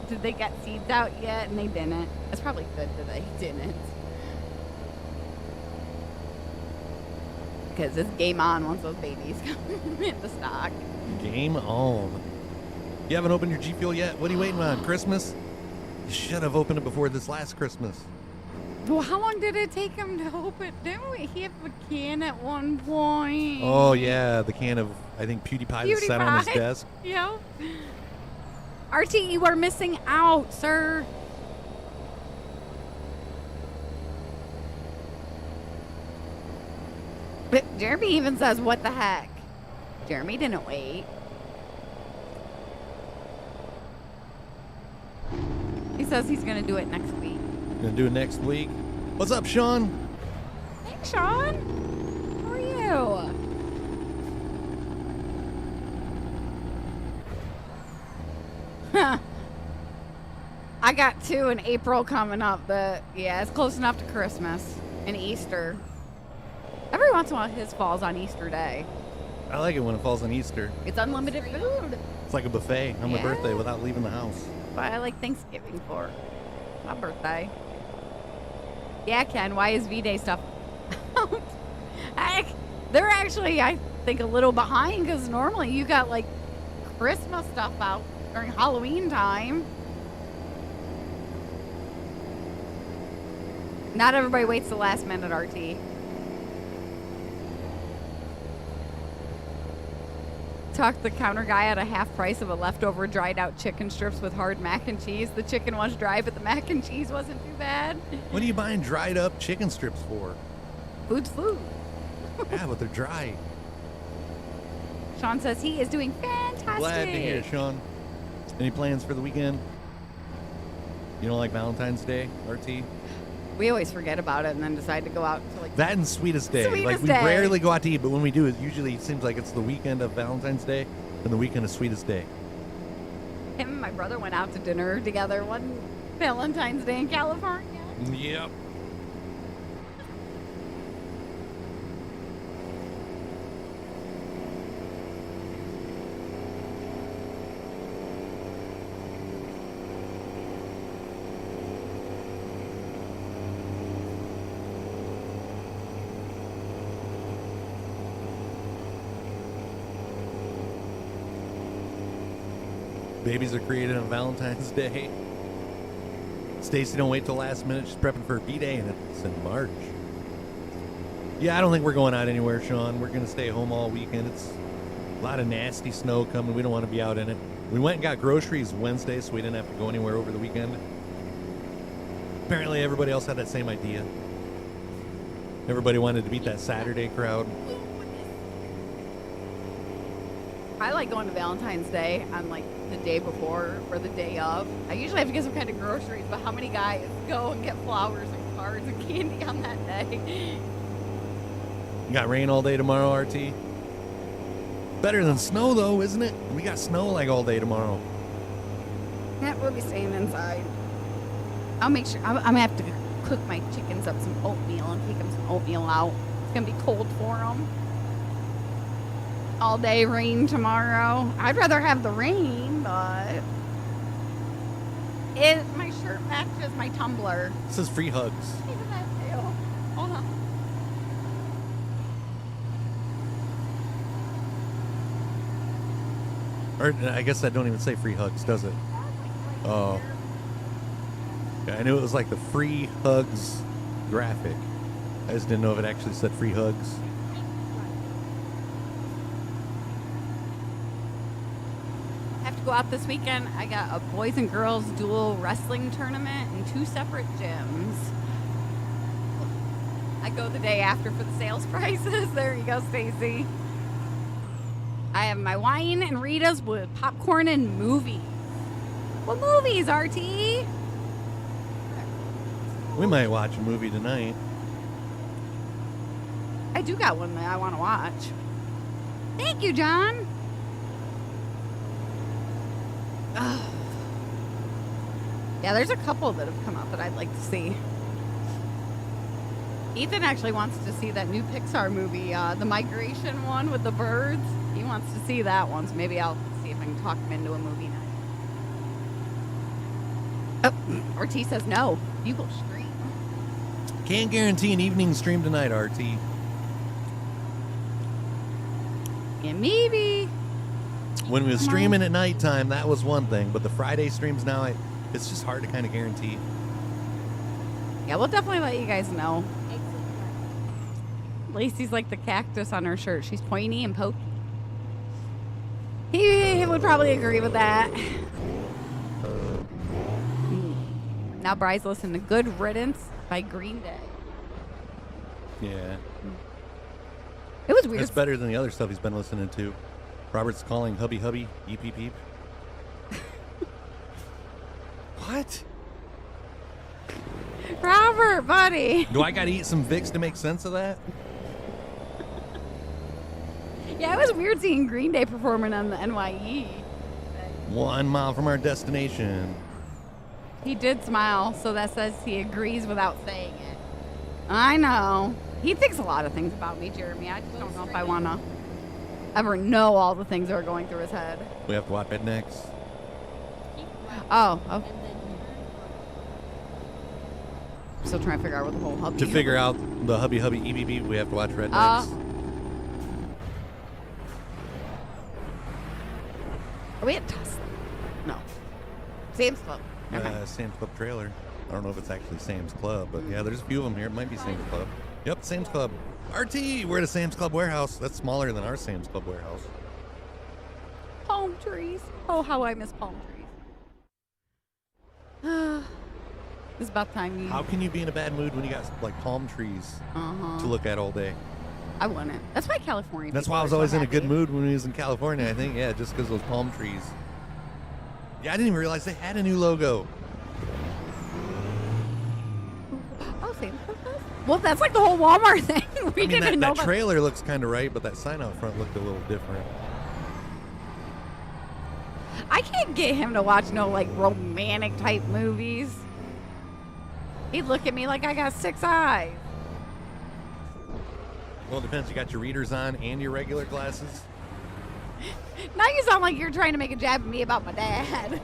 did they get seeds out yet? And they didn't. It's probably good that they didn't. Because it's game on once those babies come into stock. Game on. You haven't opened your G Fuel yet? What are you waiting on? Christmas? You should have opened it before this last Christmas. Well, how long did it take him to open? Didn't he have a can at one point? Oh yeah, the can of I think PewDiePie was set on his PewDiePie. desk. Yep. RT, you are missing out, sir. But Jeremy even says, what the heck? Jeremy didn't wait. He says he's going to do it next week. Gonna do it next week. What's up, Sean? Hey, Sean. How are you? I got 2 in April coming up, but yeah, it's close enough to Christmas and Easter. Every once in a while, his falls on Easter Day. I like it when it falls on Easter. It's unlimited food. It's like a buffet on my Yeah. birthday without leaving the house. But I like Thanksgiving for my birthday. Yeah, Ken, why is V-Day stuff out? They're actually, I think, a little behind because normally you got like Christmas stuff out during Halloween time. Not everybody waits the last minute, RT. Talked the counter guy at a half price of a leftover dried out chicken strips with hard mac and cheese. The chicken was dry, but the mac and cheese wasn't too bad. What are you buying dried up chicken strips for? Food's food. Yeah, but they're dry. Sean says he is doing fantastic. Glad to hear, Sean. Any plans for the weekend? You don't like Valentine's Day, RT? We always forget about it and then decide to go out to like That and Sweetest Day. Sweetest like we Day. rarely go out to eat, but when we do, it usually seems like it's the weekend of Valentine's Day and the weekend of Sweetest Day. him and my brother went out to dinner together one Valentine's Day in California. Yep. Babies are created on Valentine's Day. Stacy don't wait till last minute. She's prepping for B-Day, and it's in March. Yeah, I don't think we're going out anywhere, Sean. We're going to stay home all weekend. It's a lot of nasty snow coming. We don't want to be out in it. We went and got groceries Wednesday, so we didn't have to go anywhere over the weekend. Apparently, everybody else had that same idea. Everybody wanted to beat that Saturday crowd. I like going to Valentine's Day on like the day before or the day of. I usually have to get some kind of groceries, but how many guys go and get flowers and cards and candy on that day? You got rain all day tomorrow, RT? Better than snow, though, isn't it? We got snow like all day tomorrow. Yeah, we'll be staying inside. I'll make sure. I'm gonna have to cook my chickens up some oatmeal and take them some oatmeal out. It's gonna be cold for them. All day rain tomorrow. I'd rather have the rain, but my shirt matches my tumbler. This is free hugs. Look at that tail. Hold on. Or I guess that don't even say free hugs, does it? Oh. Yeah, I knew it was like the free hugs graphic. I just didn't know if it actually said free hugs. Have to go out this weekend. I got a boys and girls dual wrestling tournament in 2 separate gyms. I go the day after for the sales prices. There you go, Stacy. I have my wine and Rita's with popcorn and movies. What movies, RT? We might watch a movie tonight. I do got one that I want to watch. Thank you, John. Ugh. Yeah, there's a couple that have come up that I'd like to see. Ethan actually wants to see that new Pixar movie, the migration one with the birds. He wants to see that one, so maybe I'll see if I can talk him into a movie night. Oh, Ortiz says no. You will stream. Can't guarantee an evening stream tonight, RT. Yeah, maybe. When we were streaming at nighttime, that was one thing, but the Friday streams now, it's just hard to kind of guarantee. Yeah, we'll definitely let you guys know. Lacey's like the cactus on her shirt. She's pointy and pokey. He would probably agree with that. Now Bry's listening to Good Riddance by Green Day. Yeah. It was weird. It's better than the other stuff he's been listening to. Robert's calling hubby hubby, eep eep eep. What? Robert, buddy. Do I gotta eat some Vicks to make sense of that? Yeah, it was weird seeing Green Day performing on the NYE. 1 mile from our destination. He did smile, so that says he agrees without saying it. I know. He thinks a lot of things about me, Jeremy. I just don't know if I want to ever know all the things that are going through his head. We have to watch it next. Keep right. Oh. And then I'm still trying to figure out what the whole hubby. To figure out the hubby EBB, we have to watch Rednecks. Are we at Tusk? No. Sam's Club. Never mind. Sam's Club trailer. I don't know if it's actually Sam's Club, but yeah, there's a few of them here. It might be Sam's Club. Yep, Sam's Club. RT, we're at a Sam's Club warehouse. That's smaller than our Sam's Club warehouse. Palm trees. Oh, how I miss palm trees. It's about time you. How can you be in a bad mood when you got like palm trees to look at all day? I wouldn't. That's why California. That's people why I are was so always in a good happy. mood when we was in California, I think. Yeah, just because those palm trees. Yeah, I didn't even realize they had a new logo. Oh, Sam's Club does? Well, that's like the whole Walmart thing. We didn't even know that about trailer looks kind of right, but that sign out front looked a little different. I can't get him to watch no like romantic type movies. He'd look at me like I got 6 eyes. Well, it depends. You got your readers on and your regular glasses. Now you sound like you're trying to make a jab at me about my dad.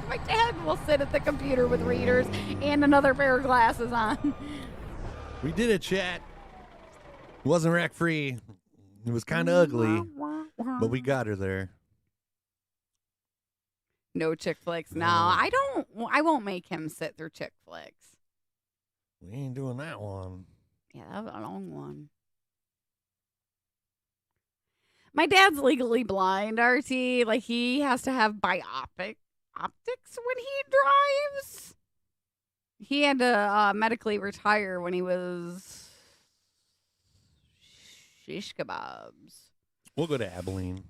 My dad will sit at the computer with readers and another pair of glasses on. We did a chat. It wasn't rack free. It was kind of ugly, but we got her there. No chick flicks. No, No. I won't make him sit through chick flicks. We ain't doing that one. Yeah, that was a long one. My dad's legally blind, RT. Like, he has to have optics when he drives. He had to medically retire when he was shish kebabs. We'll go to Abilene.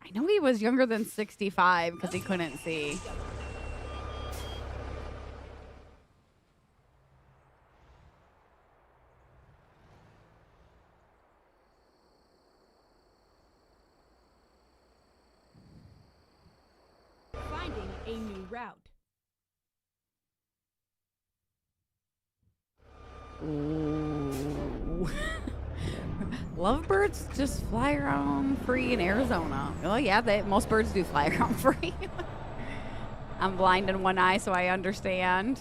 I know he was younger than 65 because he couldn't see. finding a new route. Ooh. Lovebirds just fly around free in Arizona. Oh yeah, most birds do fly around free. I'm blind in one eye, so I understand.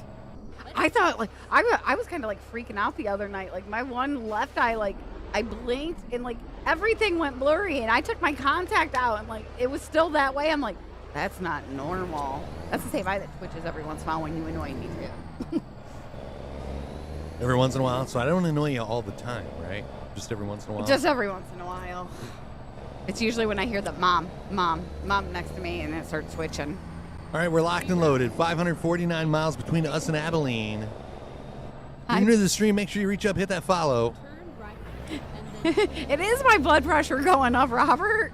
I thought like I was kind of like freaking out the other night. Like my one left eye, like I blinked and like everything went blurry, and I took my contact out, and like it was still that way. I'm like, that's not normal. That's the same eye that twitches every once in a while when you annoy me too. Every once in a while, so I don't annoy you all the time, right? Just every once in a while. Just every once in a while. It's usually when I hear the mom next to me, and it starts twitching. All right, we're locked and loaded. 549 miles between us and Abilene. If Hi. you're new to the stream, make sure you reach up, hit that follow. Turn right, and then It is my blood pressure going up, Robert.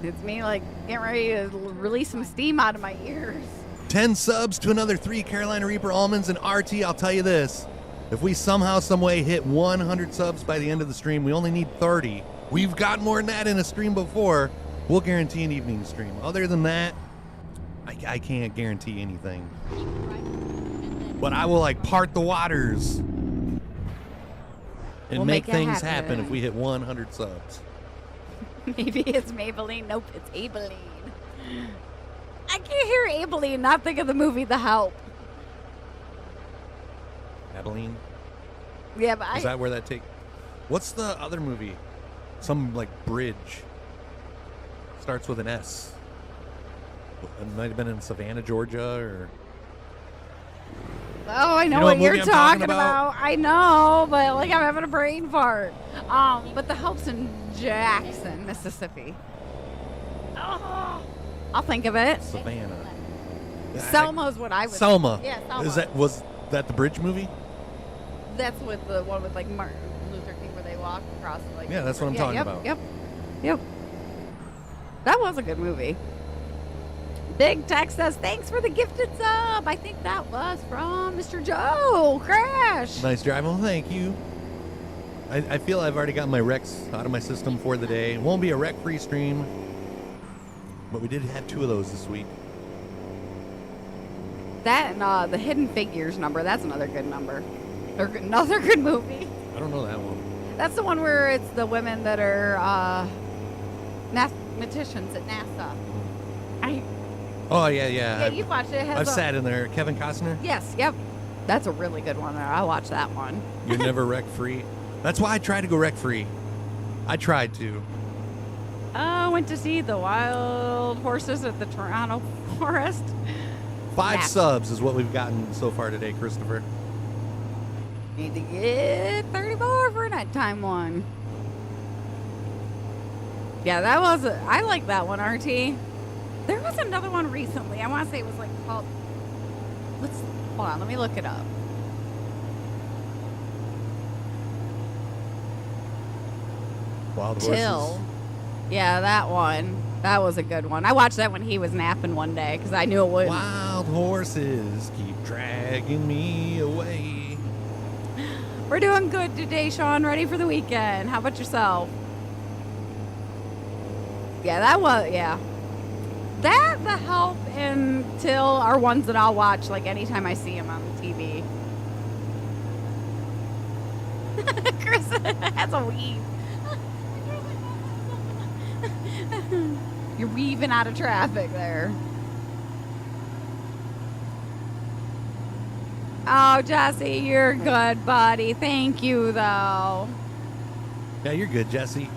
It's me like getting ready to release some steam out of my ears. 10 subs to another 3 Carolina Reaper almonds and RT. I'll tell you this. If we somehow, some way hit 100 subs by the end of the stream, we only need 30. We've got more than that in a stream before. We'll guarantee an evening stream. Other than that, I can't guarantee anything. keep right, and then But I will like part the waters and We'll make make it things happen. happen if we hit 100 subs. Maybe it's Maybelline. Nope, it's Abilene. I can't hear Abilene and not think of the movie The Help. Abilene? Yeah, but Is that where that take? What's the other movie? Some like bridge. Starts with an S. It might have been in Savannah, Georgia, or oh, I know, know what what you're movie I'm talking talking about? about. I know, but like I'm having a brain fart. But The Help's in Jackson, Mississippi. Oh, I'll think of it. Savannah. Selma's what I was. Selma. Yeah, Selma. Was that the bridge movie? That's with the one with like Martin Luther King where they walk across like. Yeah, that's what I'm talking yep, about. Yep. That was a good movie. Big Tech says, thanks for the gifted sub. I think that was from Mr. Joe Crash. Nice drive. Well, thank you. I feel I've already got my wrecks out of my system for the day. It won't be a wreck-free stream. But we did have 2 of those this week. That and the Hidden Figures number. That's another good number. Or another good movie. I don't know that one. That's the one where it's the women that are mathematicians at NASA. Oh, yeah. Yeah, you've watched it. It has I've sat in there. Kevin Costner? Yes, yep. That's a really good one there. I watched that one. You're never wreck-free. That's why I tried to go wreck-free. I tried to. I went to see the wild horses at the Toronto Forest. 5 Yeah. subs is what we've gotten so far today, Christopher. Need to get 30 more for a nighttime one. Yeah, that was. I like that one, RT. There was another one recently. I want to say it was like called. Hold on. Let me look it up. Wild horses. Till. Yeah, that one. That was a good one. I watched that when he was napping one day because I knew it would. Wild horses keep dragging me away. We're doing good today, Sean. Ready for the weekend. How about yourself? Yeah, that was, yeah. That, The Help, and Till are ones that I'll watch like anytime I see them on the TV. Chris has a weave. You're weaving out of traffic there. Oh, Jesse, you're good, buddy. Thank you, though. Yeah, you're good, Jesse.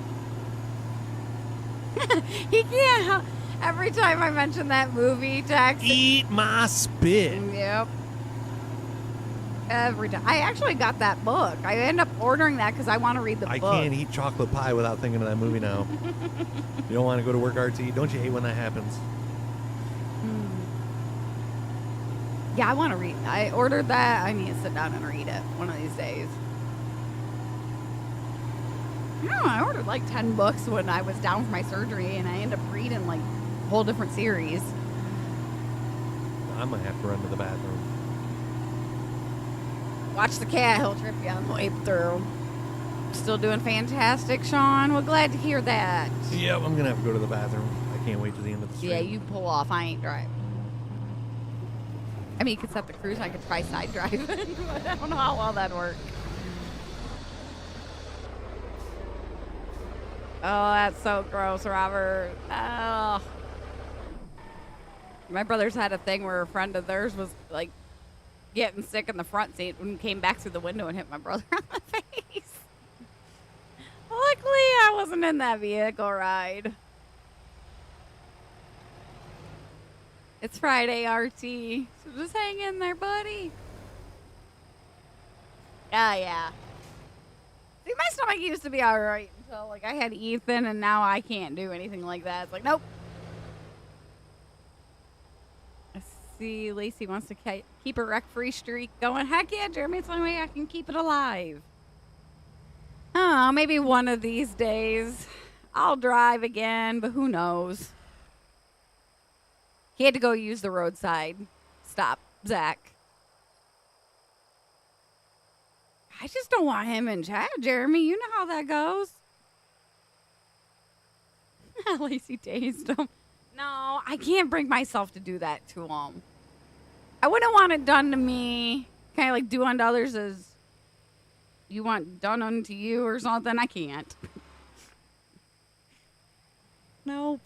He can't help. Every time I mention that movie, Jax. Eat my spit. Yep. Every time. I actually got that book. I end up ordering that because I want to read the I book. can't eat chocolate pie without thinking of that movie now. You don't want to go to work, RT? Don't you hate when that happens? Yeah, I want to read. I ordered that. I need to sit down and read it one of these days. I don't know. I ordered like 10 books when I was down for my surgery, and I ended up reading like a whole different series. I might have to run to the bathroom. Watch the cat. He'll trip you on the way through. Still doing fantastic, Sean. Well, glad to hear that. Yep, I'm going to have to go to the bathroom. I can't wait to the end of the stream. Yeah, you pull off. I ain't driving. I mean, you could set the cruise. I could try side driving, but I don't know how well that'd work. Oh, that's so gross, Robert. Oh. My brother's had a thing where a friend of theirs was like getting sick in the front seat and came back through the window and hit my brother on the face. Luckily, I wasn't in that vehicle ride. It's Friday, RT. So just hang in there, buddy. Yeah. See, my stomach used to be all right until, like, I had Ethan, and now I can't do anything like that. It's like, nope. I see Lacey wants to keep a wreck-free streak going. Heck yeah, Jeremy. It's the only way I can keep it alive. Oh, maybe one of these days I'll drive again, but who knows? He had to go use the roadside stop, Zach. I just don't want him in chat, Jeremy. You know how that goes. Lacey tased him. No, I can't bring myself to do that to him. I wouldn't want it done to me. Kind of like do unto others as you want done unto you or something. I can't. Nope.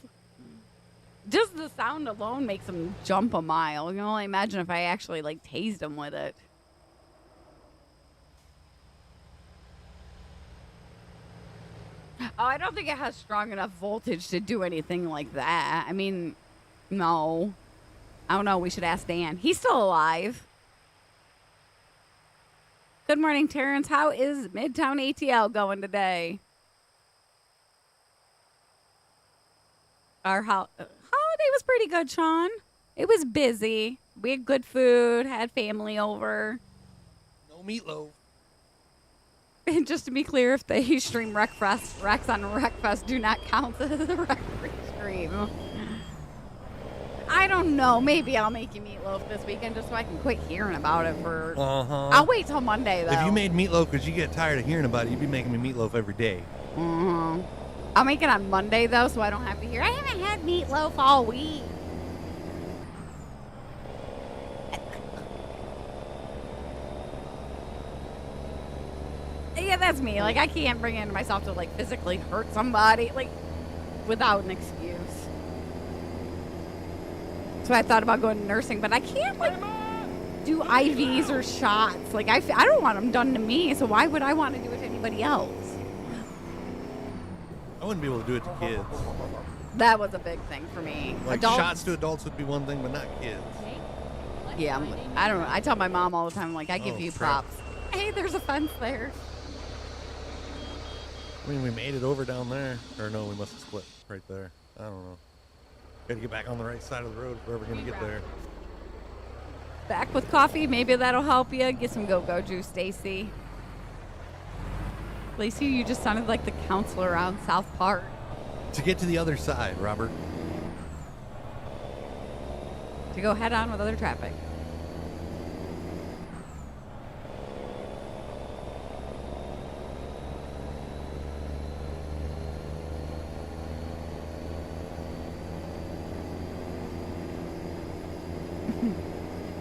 Just the sound alone makes him jump a mile. You can only imagine if I actually like tased him with it. Oh, I don't think it has strong enough voltage to do anything like that. I mean, no. I don't know. We should ask Dan. He's still alive. Good morning, Terrence. How is Midtown ATL going today? Our holiday was pretty good, Sean. It was busy. We had good food, had family over. No meatloaf. And just to be clear, if they stream Wrecks on Wreckfest do not count as a Wreck-free stream. I don't know. Maybe I'll make you meatloaf this weekend just so I can quit hearing about it for... Uh-huh. I'll wait till Monday, though. If you made meatloaf because you get tired of hearing about it, you'd be making me meatloaf every day. Uh-huh. I'll make it on Monday, though, so I don't have to hear, I haven't had meatloaf all week. Yeah, that's me. Like, I can't bring it into myself to, like, physically hurt somebody, like, without an excuse. So I thought about going to nursing, but I can't, like, do IVs or shots. Like, I don't want them done to me, so why would I want to do it to anybody else? I wouldn't be able to do it to kids. That was a big thing for me. Like, Adults, shots to adults would be one thing, but not kids. Okay. Let's yeah, find a new I don't know. route. I tell my mom all the time, like, I give Oh, you crap. props. Hey, there's a fence there. I mean, we made it over down there. Or no, we must have split right there. I don't know. Gotta get back on the right side of the road if we're ever gonna get there. Back with coffee, maybe that'll help you. Get some go-go juice, Stacy. Lacey, you just sounded like the counselor around South Park. To get to the other side, Robert. To go head on with other traffic.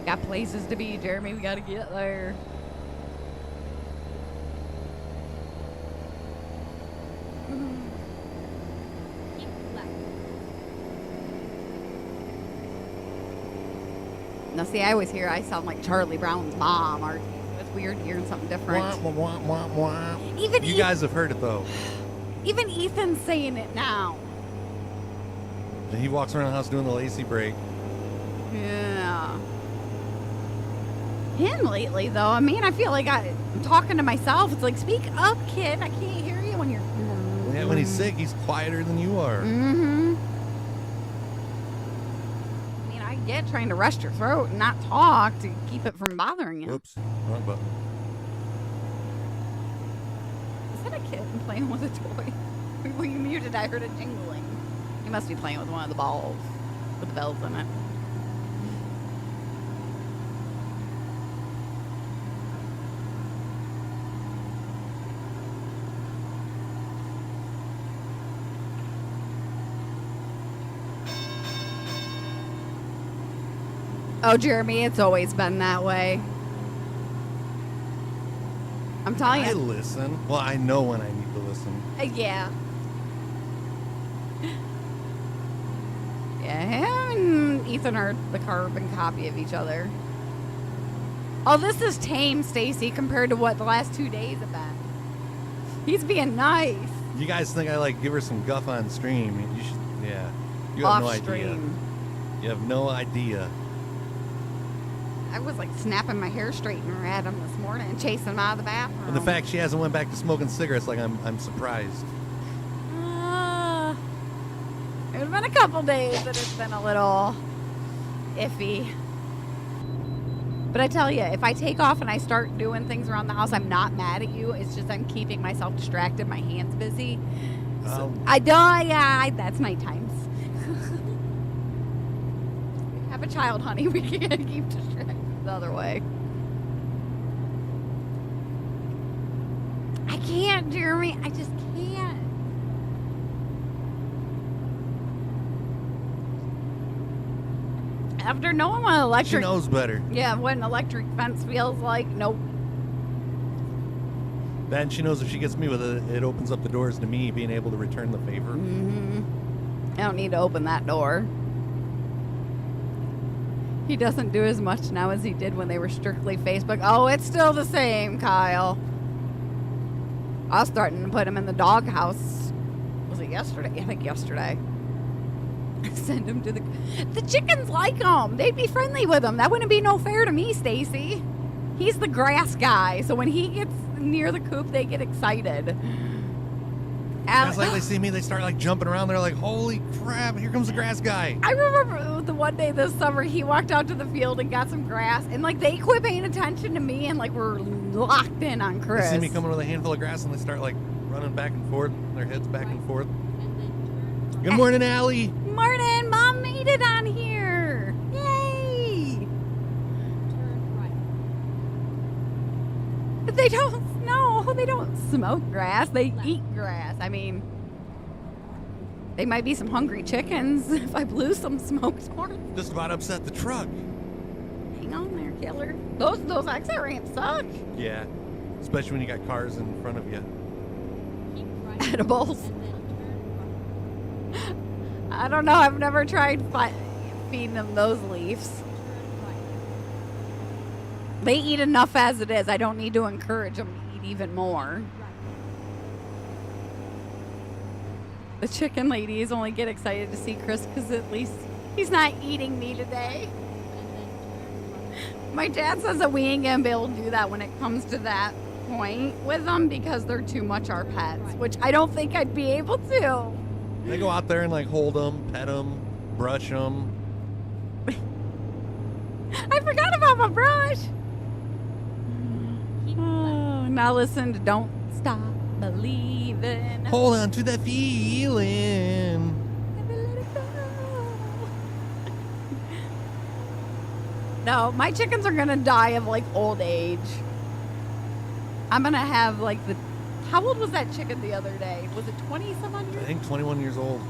Got places to be, Jeremy. We gotta get there. Keep left. Now, see, I always hear I sound like Charlie Brown's mom. Or it's weird hearing something different. Wah, wah, wah, wah. Even You Ethan, guys have heard it though. even Ethan's saying it now. And he walks around the house doing the lacy break. Yeah. Him lately, though. I mean, I feel like I'm talking to myself. It's like, speak up, kid. I can't hear you when you're. Yeah, when he's sick, he's quieter than you are. Mm-hmm. I mean, I get trying to rest your throat and not talk to keep it from bothering you. Whoops, wrong button. Is that a kid playing with a toy? When you muted, I heard it jingling. You must be playing with one of the balls with the bells in it. Oh, Jeremy, it's always been that way. I'm telling I you. listen. Well, I know when I need to listen. Yeah. Yeah, him and Ethan are the carbon copy of each other. Oh, this is tame, Stacy, compared to what the last 2 days have been. He's being nice. You guys think I like give her some guff on stream? You should. Yeah. You have no Off idea. stream. You have no idea. I was like snapping my hair straightener at him this morning and chasing him out of the bathroom. And the fact she hasn't went back to smoking cigarettes, like I'm surprised. It would have been a couple days that it's been a little iffy. But I tell you, if I take off and I start doing things around the house, I'm not mad at you. It's just I'm keeping myself distracted. My hand's busy. So I don't. Yeah, that's night times. Have a child, honey. We can't keep distracted the other way. I can't, Jeremy. I just can't. After knowing what She electric, knows better. yeah, what an electric fence feels like, nope. Then she knows if she gets me with it, it opens up the doors to me being able to return the favor. I don't need to open that door. He doesn't do as much now as he did when they were strictly Facebook. Oh, it's still the same, Kyle. I was starting to put him in the doghouse. Was it yesterday? I think yesterday. Send him to the chickens like him. They'd be friendly with him. That wouldn't be no fair to me, Stacy. He's the grass guy, so when he gets near the coop, they get excited. It's like they see me, they start like jumping around. They're like, "Holy crap! Here comes the grass guy!" I remember the one day this summer he walked out to the field and got some grass, and like they quit paying attention to me and like we're locked in on They Chris. see me coming with a handful of grass and they start like running back and forth, their heads back and forth. And then turn Good morning, Allie. Morning, Mom made it on here. Yay! turn right. They don't. No, they don't smoke grass. They eat grass. I mean, They might be some hungry chickens if I blew some smoked corn. Just about upset the truck. Hang on there, killer. Those exit ramps suck. Yeah. Especially when you got cars in front of you. Keep right. Edibles. And then turn right. I don't know. I've never tried feeding them those leaves. Turn right. They eat enough as it is. I don't need to encourage them to eat even more. Right. The chicken ladies only get excited to see Chris because at least he's not eating me today. And then turn right. My dad says that we ain't gonna be able to do that when it comes to that point with them because they're too much our pets, which I don't think I'd be able to. They go out there and like hold them, pet them, brush them. I forgot about my brush. Keep left. Oh, now listen to Don't Stop Believing. Hold on to that feeling. Never let it go. No, my chickens are gonna die of like old age. I'm gonna have like the. How old was that chicken the other day? Was it 20 some odd I years? think 21 years old.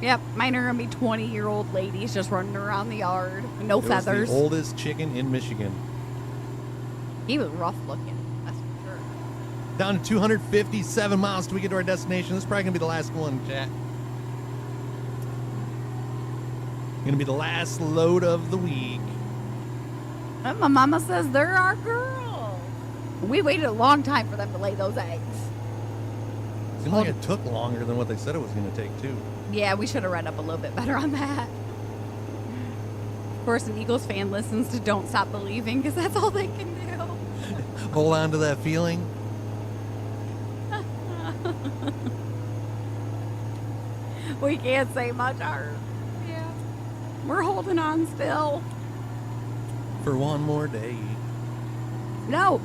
Yep, mine are gonna be 20-year-old ladies just running around the yard, no It was feathers. the oldest chicken in Michigan. He was rough looking, that's for sure. Down to 257 miles till we get to our destination. This is probably gonna be the last one, chat. Gonna be the last load of the week. And my mama says they're our girls. We waited a long time for them to lay those eggs. Seemed like it took longer than what they said it was gonna take too. Yeah, we should have read up a little bit better on that. Of course, an Eagles fan listens to Don't Stop Believing because that's all they can do. Hold on to that feeling. We can't say much, Art. Yeah. We're holding on still. For one more day. No.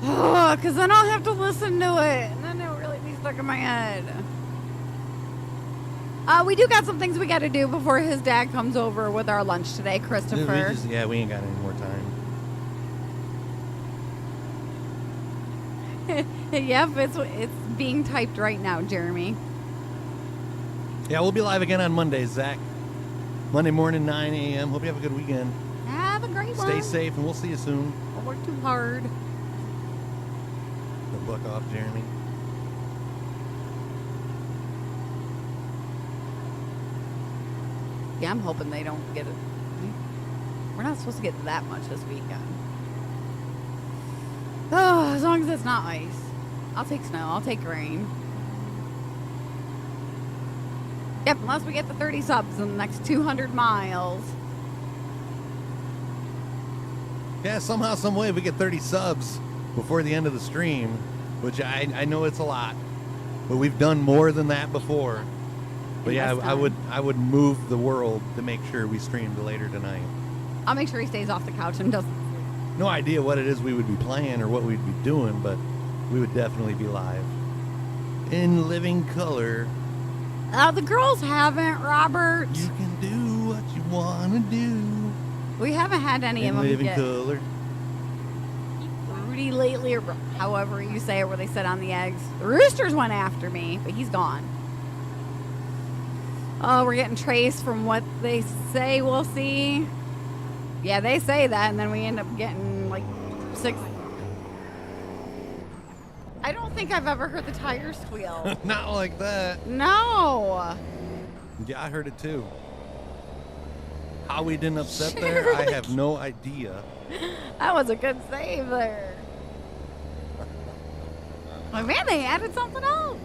Because then I'll have to listen to it. And then it'll really be stuck in my head. We do got some things we got to do before his dad comes over with our lunch today, Christopher. We ain't got any more time. Yep, it's being typed right now, Jeremy. Yeah, we'll be live again on Monday, Zach. Monday morning, 9 a.m. Hope you have a good weekend. Have a great one. Stay safe, and we'll see you soon. Don't work too hard. Don't buck off, Jeremy. Yeah, I'm hoping they don't get it. We're not supposed to get that much this weekend. Oh, as long as it's not ice. I'll take snow. I'll take rain. Yep, unless we get the 30 subs in the next 200 miles. Yeah, somehow, some way, we get 30 subs before the end of the stream, which I know it's a lot, but we've done more than that before. But In yeah, less I would move the world to make sure we streamed later tonight. I'll make sure he stays off the couch and doesn't. No idea what it is we would be playing or what we'd be doing, but we would definitely be live in living color. The girls haven't, Robert. You can do what you want to do We haven't had any in of them living get color. Rudy lately, or however you say it, where they sit on the eggs. The roosters went after me, but he's gone. Oh, we're getting traced from what they say. We'll see. Yeah, they say that, and then we end up getting like 6. I don't think I've ever heard the tire squeal. Not like that. No. Yeah, I heard it too. How we didn't upset there, I have no idea. That was a good save there. Oh man, they added something else.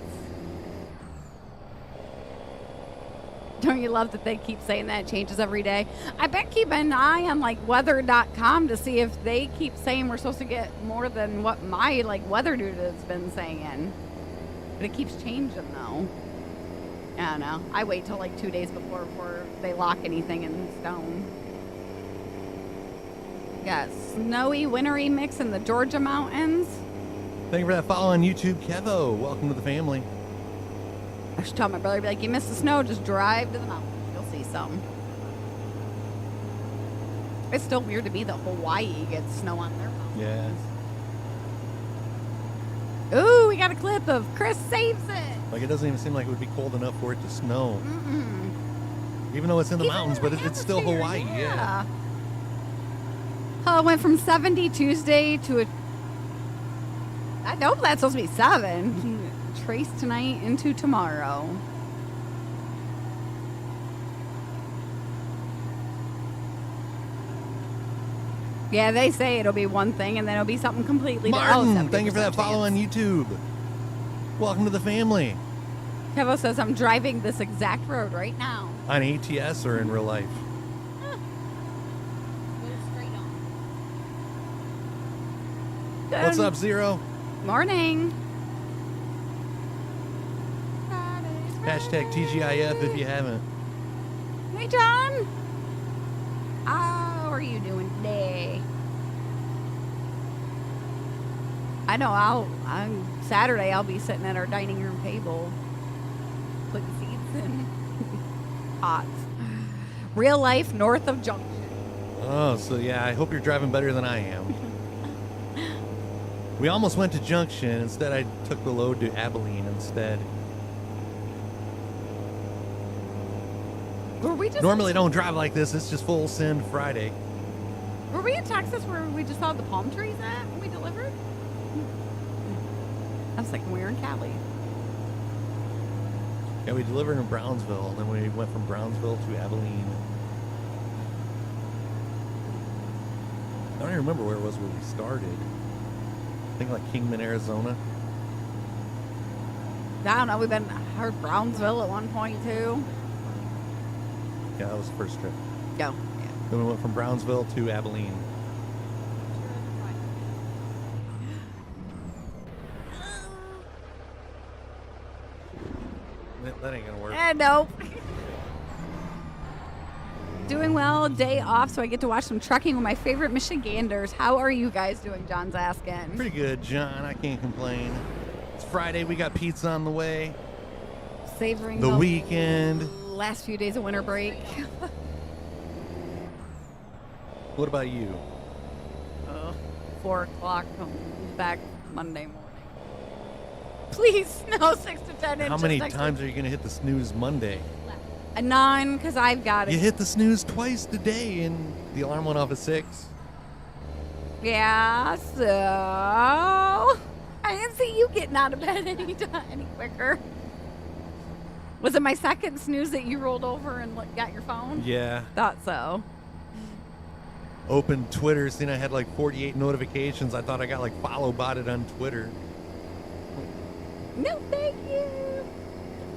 Don't you love that they keep saying that? It changes every day. I bet keep an eye on like weather.com to see if they keep saying we're supposed to get more than what my like weather dude has been saying. But it keeps changing though. I don't know. I wait till like 2 days before they lock anything in stone. Got snowy, wintry mix in the Georgia mountains. Thank you for that follow on YouTube, Kevo. Welcome to the family. I should tell my brother, be like, you missed the snow, just drive to the mountains. You'll see some. It's still weird to me that Hawaii gets snow on their mountains. Yeah. Ooh, we got a clip of Chris saves it. Like, it doesn't even seem like it would be cold enough for it to snow. Mm-mm. Even though it's in the Even mountains, in but the it's still atmosphere, Hawaii, yeah. Oh, it went from 70 Tuesday to I know that's supposed to be 7. Trace tonight into tomorrow. Yeah, they say it'll be one thing and then it'll be something completely Martin, different. thank you for that follow on YouTube. Welcome to the family. Kevo says I'm driving this exact road right now. On ATS or in real life? Go straight on. What's up, Zero? Morning. Hashtag TGIF if you haven't. Hey, John. How are you doing today? I know on Saturday I'll be sitting at our dining room table putting seeds in pots. Real life north of Junction. Oh, so yeah, I hope you're driving better than I am. We almost went to Junction. Instead, I took the load to Abilene instead. Were we just Normally, I don't drive like this. It's just full send Friday. Were we in Texas where we just saw the palm trees at when we delivered? I was thinking we were in Cali. Yeah, we delivered in Brownsville, and then we went from Brownsville to Abilene. I don't even remember where it was where we started. I think like Kingman, Arizona. I don't know. We've been heard Brownsville at one point too. Yeah, that was the first trip. Go. Then we went from Brownsville to Abilene. That ain't gonna work. Nope. Doing well, day off, so I get to watch some trucking with my favorite Michiganders. How are you guys doing? John's asking. Pretty good, John. I can't complain. It's Friday. We got pizza on the way. Savoring The weekend. last few days of winter break. What about you? 4 o'clock, back Monday morning. Please, snow 6 to 10 inches. How many next times are you going to hit the snooze Monday? week. None, because I've got it. You hit the snooze twice today, and the alarm went off at 6. Yeah, so I didn't see you getting out of bed any quicker. Was it my second snooze that you rolled over and got your phone? Yeah. Thought so. Opened Twitter, seen I had like 48 notifications. I thought I got like follow botted on Twitter. No, thank you.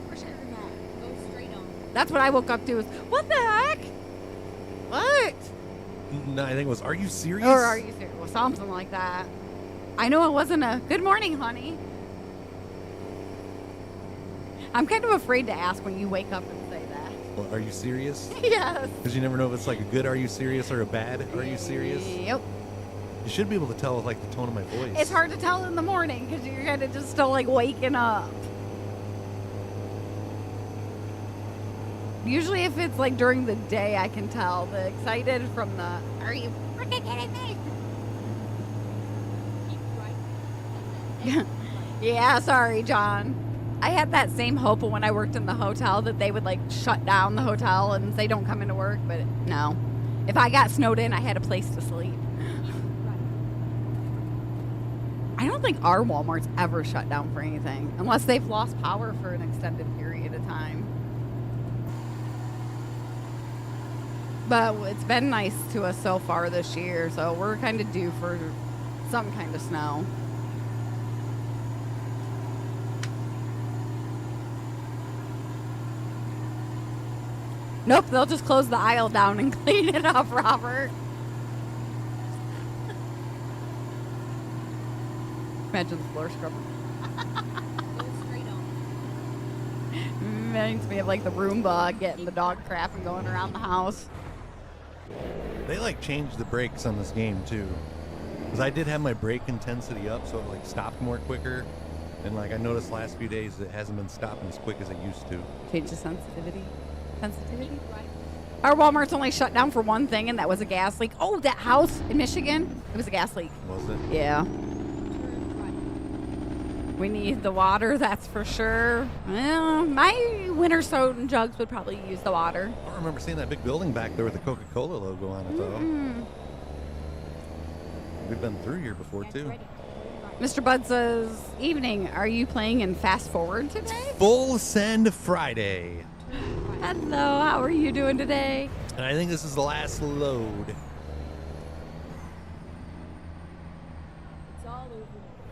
For sure not. Go straight on. That's what I woke up to. Was what the heck? What? No, I think it was, are you serious? Or are you serious? Well, something like that. I know it wasn't a good morning, honey. I'm kind of afraid to ask when you wake up and say that. Well, are you serious? Yes. Because you never know if it's like a good are you serious or a bad are you serious? Yep. You should be able to tell with like the tone of my voice. It's hard to tell in the morning because you're kind of just still like waking up. Usually if it's like during the day, I can tell the excited from the, are you freaking kidding me? Keep right. And then Yeah, sorry, John. I had that same hope when I worked in the hotel that they would like shut down the hotel and say don't come into work, but no. If I got snowed in, I had a place to sleep. I don't think our Walmart's ever shut down for anything, unless they've lost power for an extended period of time. But it's been nice to us so far this year, so we're kind of due for some kind of snow. Nope, they'll just close the aisle down and clean it up, Robert. Imagine the floor scrubber. go straight on. Reminds me of like the Roomba getting the dog crap and going around the house. They like changed the brakes on this game too. Because I did have my brake intensity up, so it like stopped more quicker. And like I noticed last few days it hasn't been stopping as quick as it used to. Change the sensitivity. Sensitivity? Right. Our Walmart's only shut down for one thing, and that was a gas leak. Oh, that house in Michigan, it was a gas leak. Was it? Yeah. Turn right. We need the water, that's for sure. Well, my winter soda jugs would probably use the water. I don't remember seeing that big building back there with the Coca-Cola logo on it, though. We've been through here before, too. Mr. Bud says, evening, are you playing in Fast Forward today? Full Send Friday. Hello, how are you doing today? And I think this is the last load. It's all over.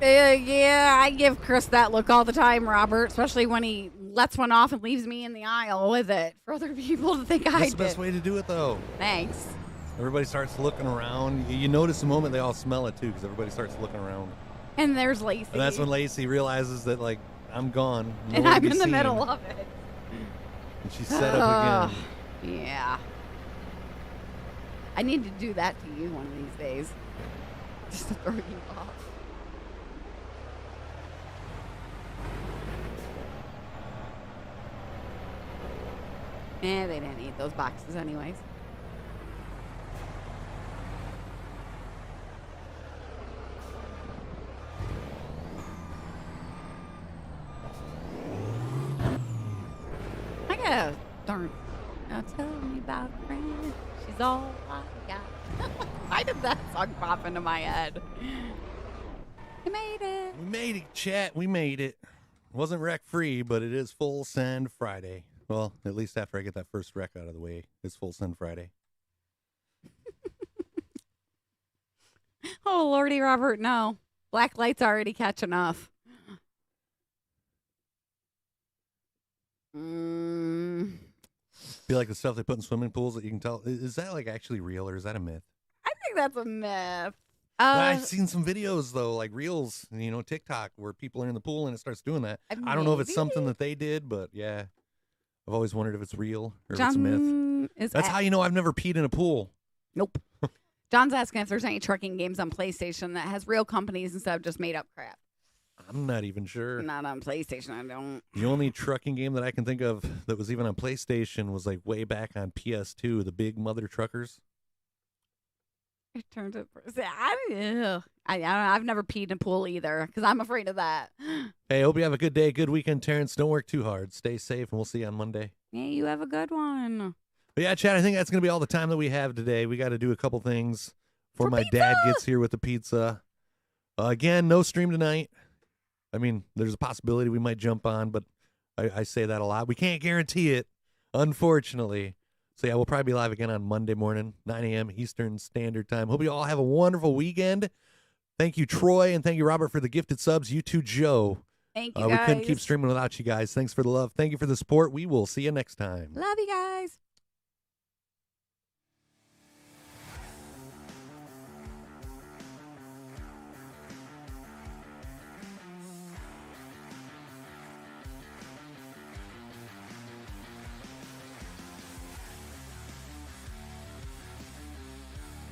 Yeah, I give Chris that look all the time, Robert, especially when he lets one off and leaves me in the aisle with it for other people to think I That's did. the best way to do it, though. Thanks. Everybody starts looking around. You notice the moment they all smell it, too, because everybody starts looking around. And there's Lacey. And that's when Lacey realizes that, like, I'm gone. And nowhere to I'm be in the seen. middle of it. And she's set up again. Yeah. I need to do that to you one of these days. Just to throw you off. They didn't eat those boxes anyways. I got darn. Now tell me about a friend. She's all I got. Why did that song pop into my head? You made it. We made it, chat. We made it. Wasn't wreck free, but it is Full Send Friday. Well, at least after I get that first wreck out of the way, it's Full Send Friday. Oh, Lordy Robert, no. Black light's already catching off. Feel like the stuff they put in swimming pools that you can tell. Is that like actually real or is that a myth? I think that's a myth. I've seen some videos though, like reels, TikTok, where people are in the pool and it starts doing that. I don't know if it's something that they did, but yeah, I've always wondered if it's real or if it's a myth. That's how you know I've never peed in a pool. Nope. John's asking if there's any trucking games on PlayStation that has real companies instead of just made up crap. I'm not even sure. Not on PlayStation, I don't. The only trucking game that I can think of that was even on PlayStation was like way back on PS2, the big mother truckers. It turns out, I've never peed in a pool either because I'm afraid of that. Hey, hope you have a good day, good weekend, Terrence. Don't work too hard. Stay safe, and we'll see you on Monday. Yeah, you have a good one. But yeah, Chad, I think that's going to be all the time that we have today. We got to do a couple things before my dad gets here with the pizza. Again, no stream tonight. I mean, there's a possibility we might jump on, but I say that a lot. We can't guarantee it, unfortunately. So, yeah, we'll probably be live again on Monday morning, 9 a.m. Eastern Standard Time. Hope you all have a wonderful weekend. Thank you, Troy, and thank you, Robert, for the gifted subs. You too, Joe. Thank you, We guys. couldn't keep streaming without you guys. Thanks for the love. Thank you for the support. We will see you next time. Love you guys.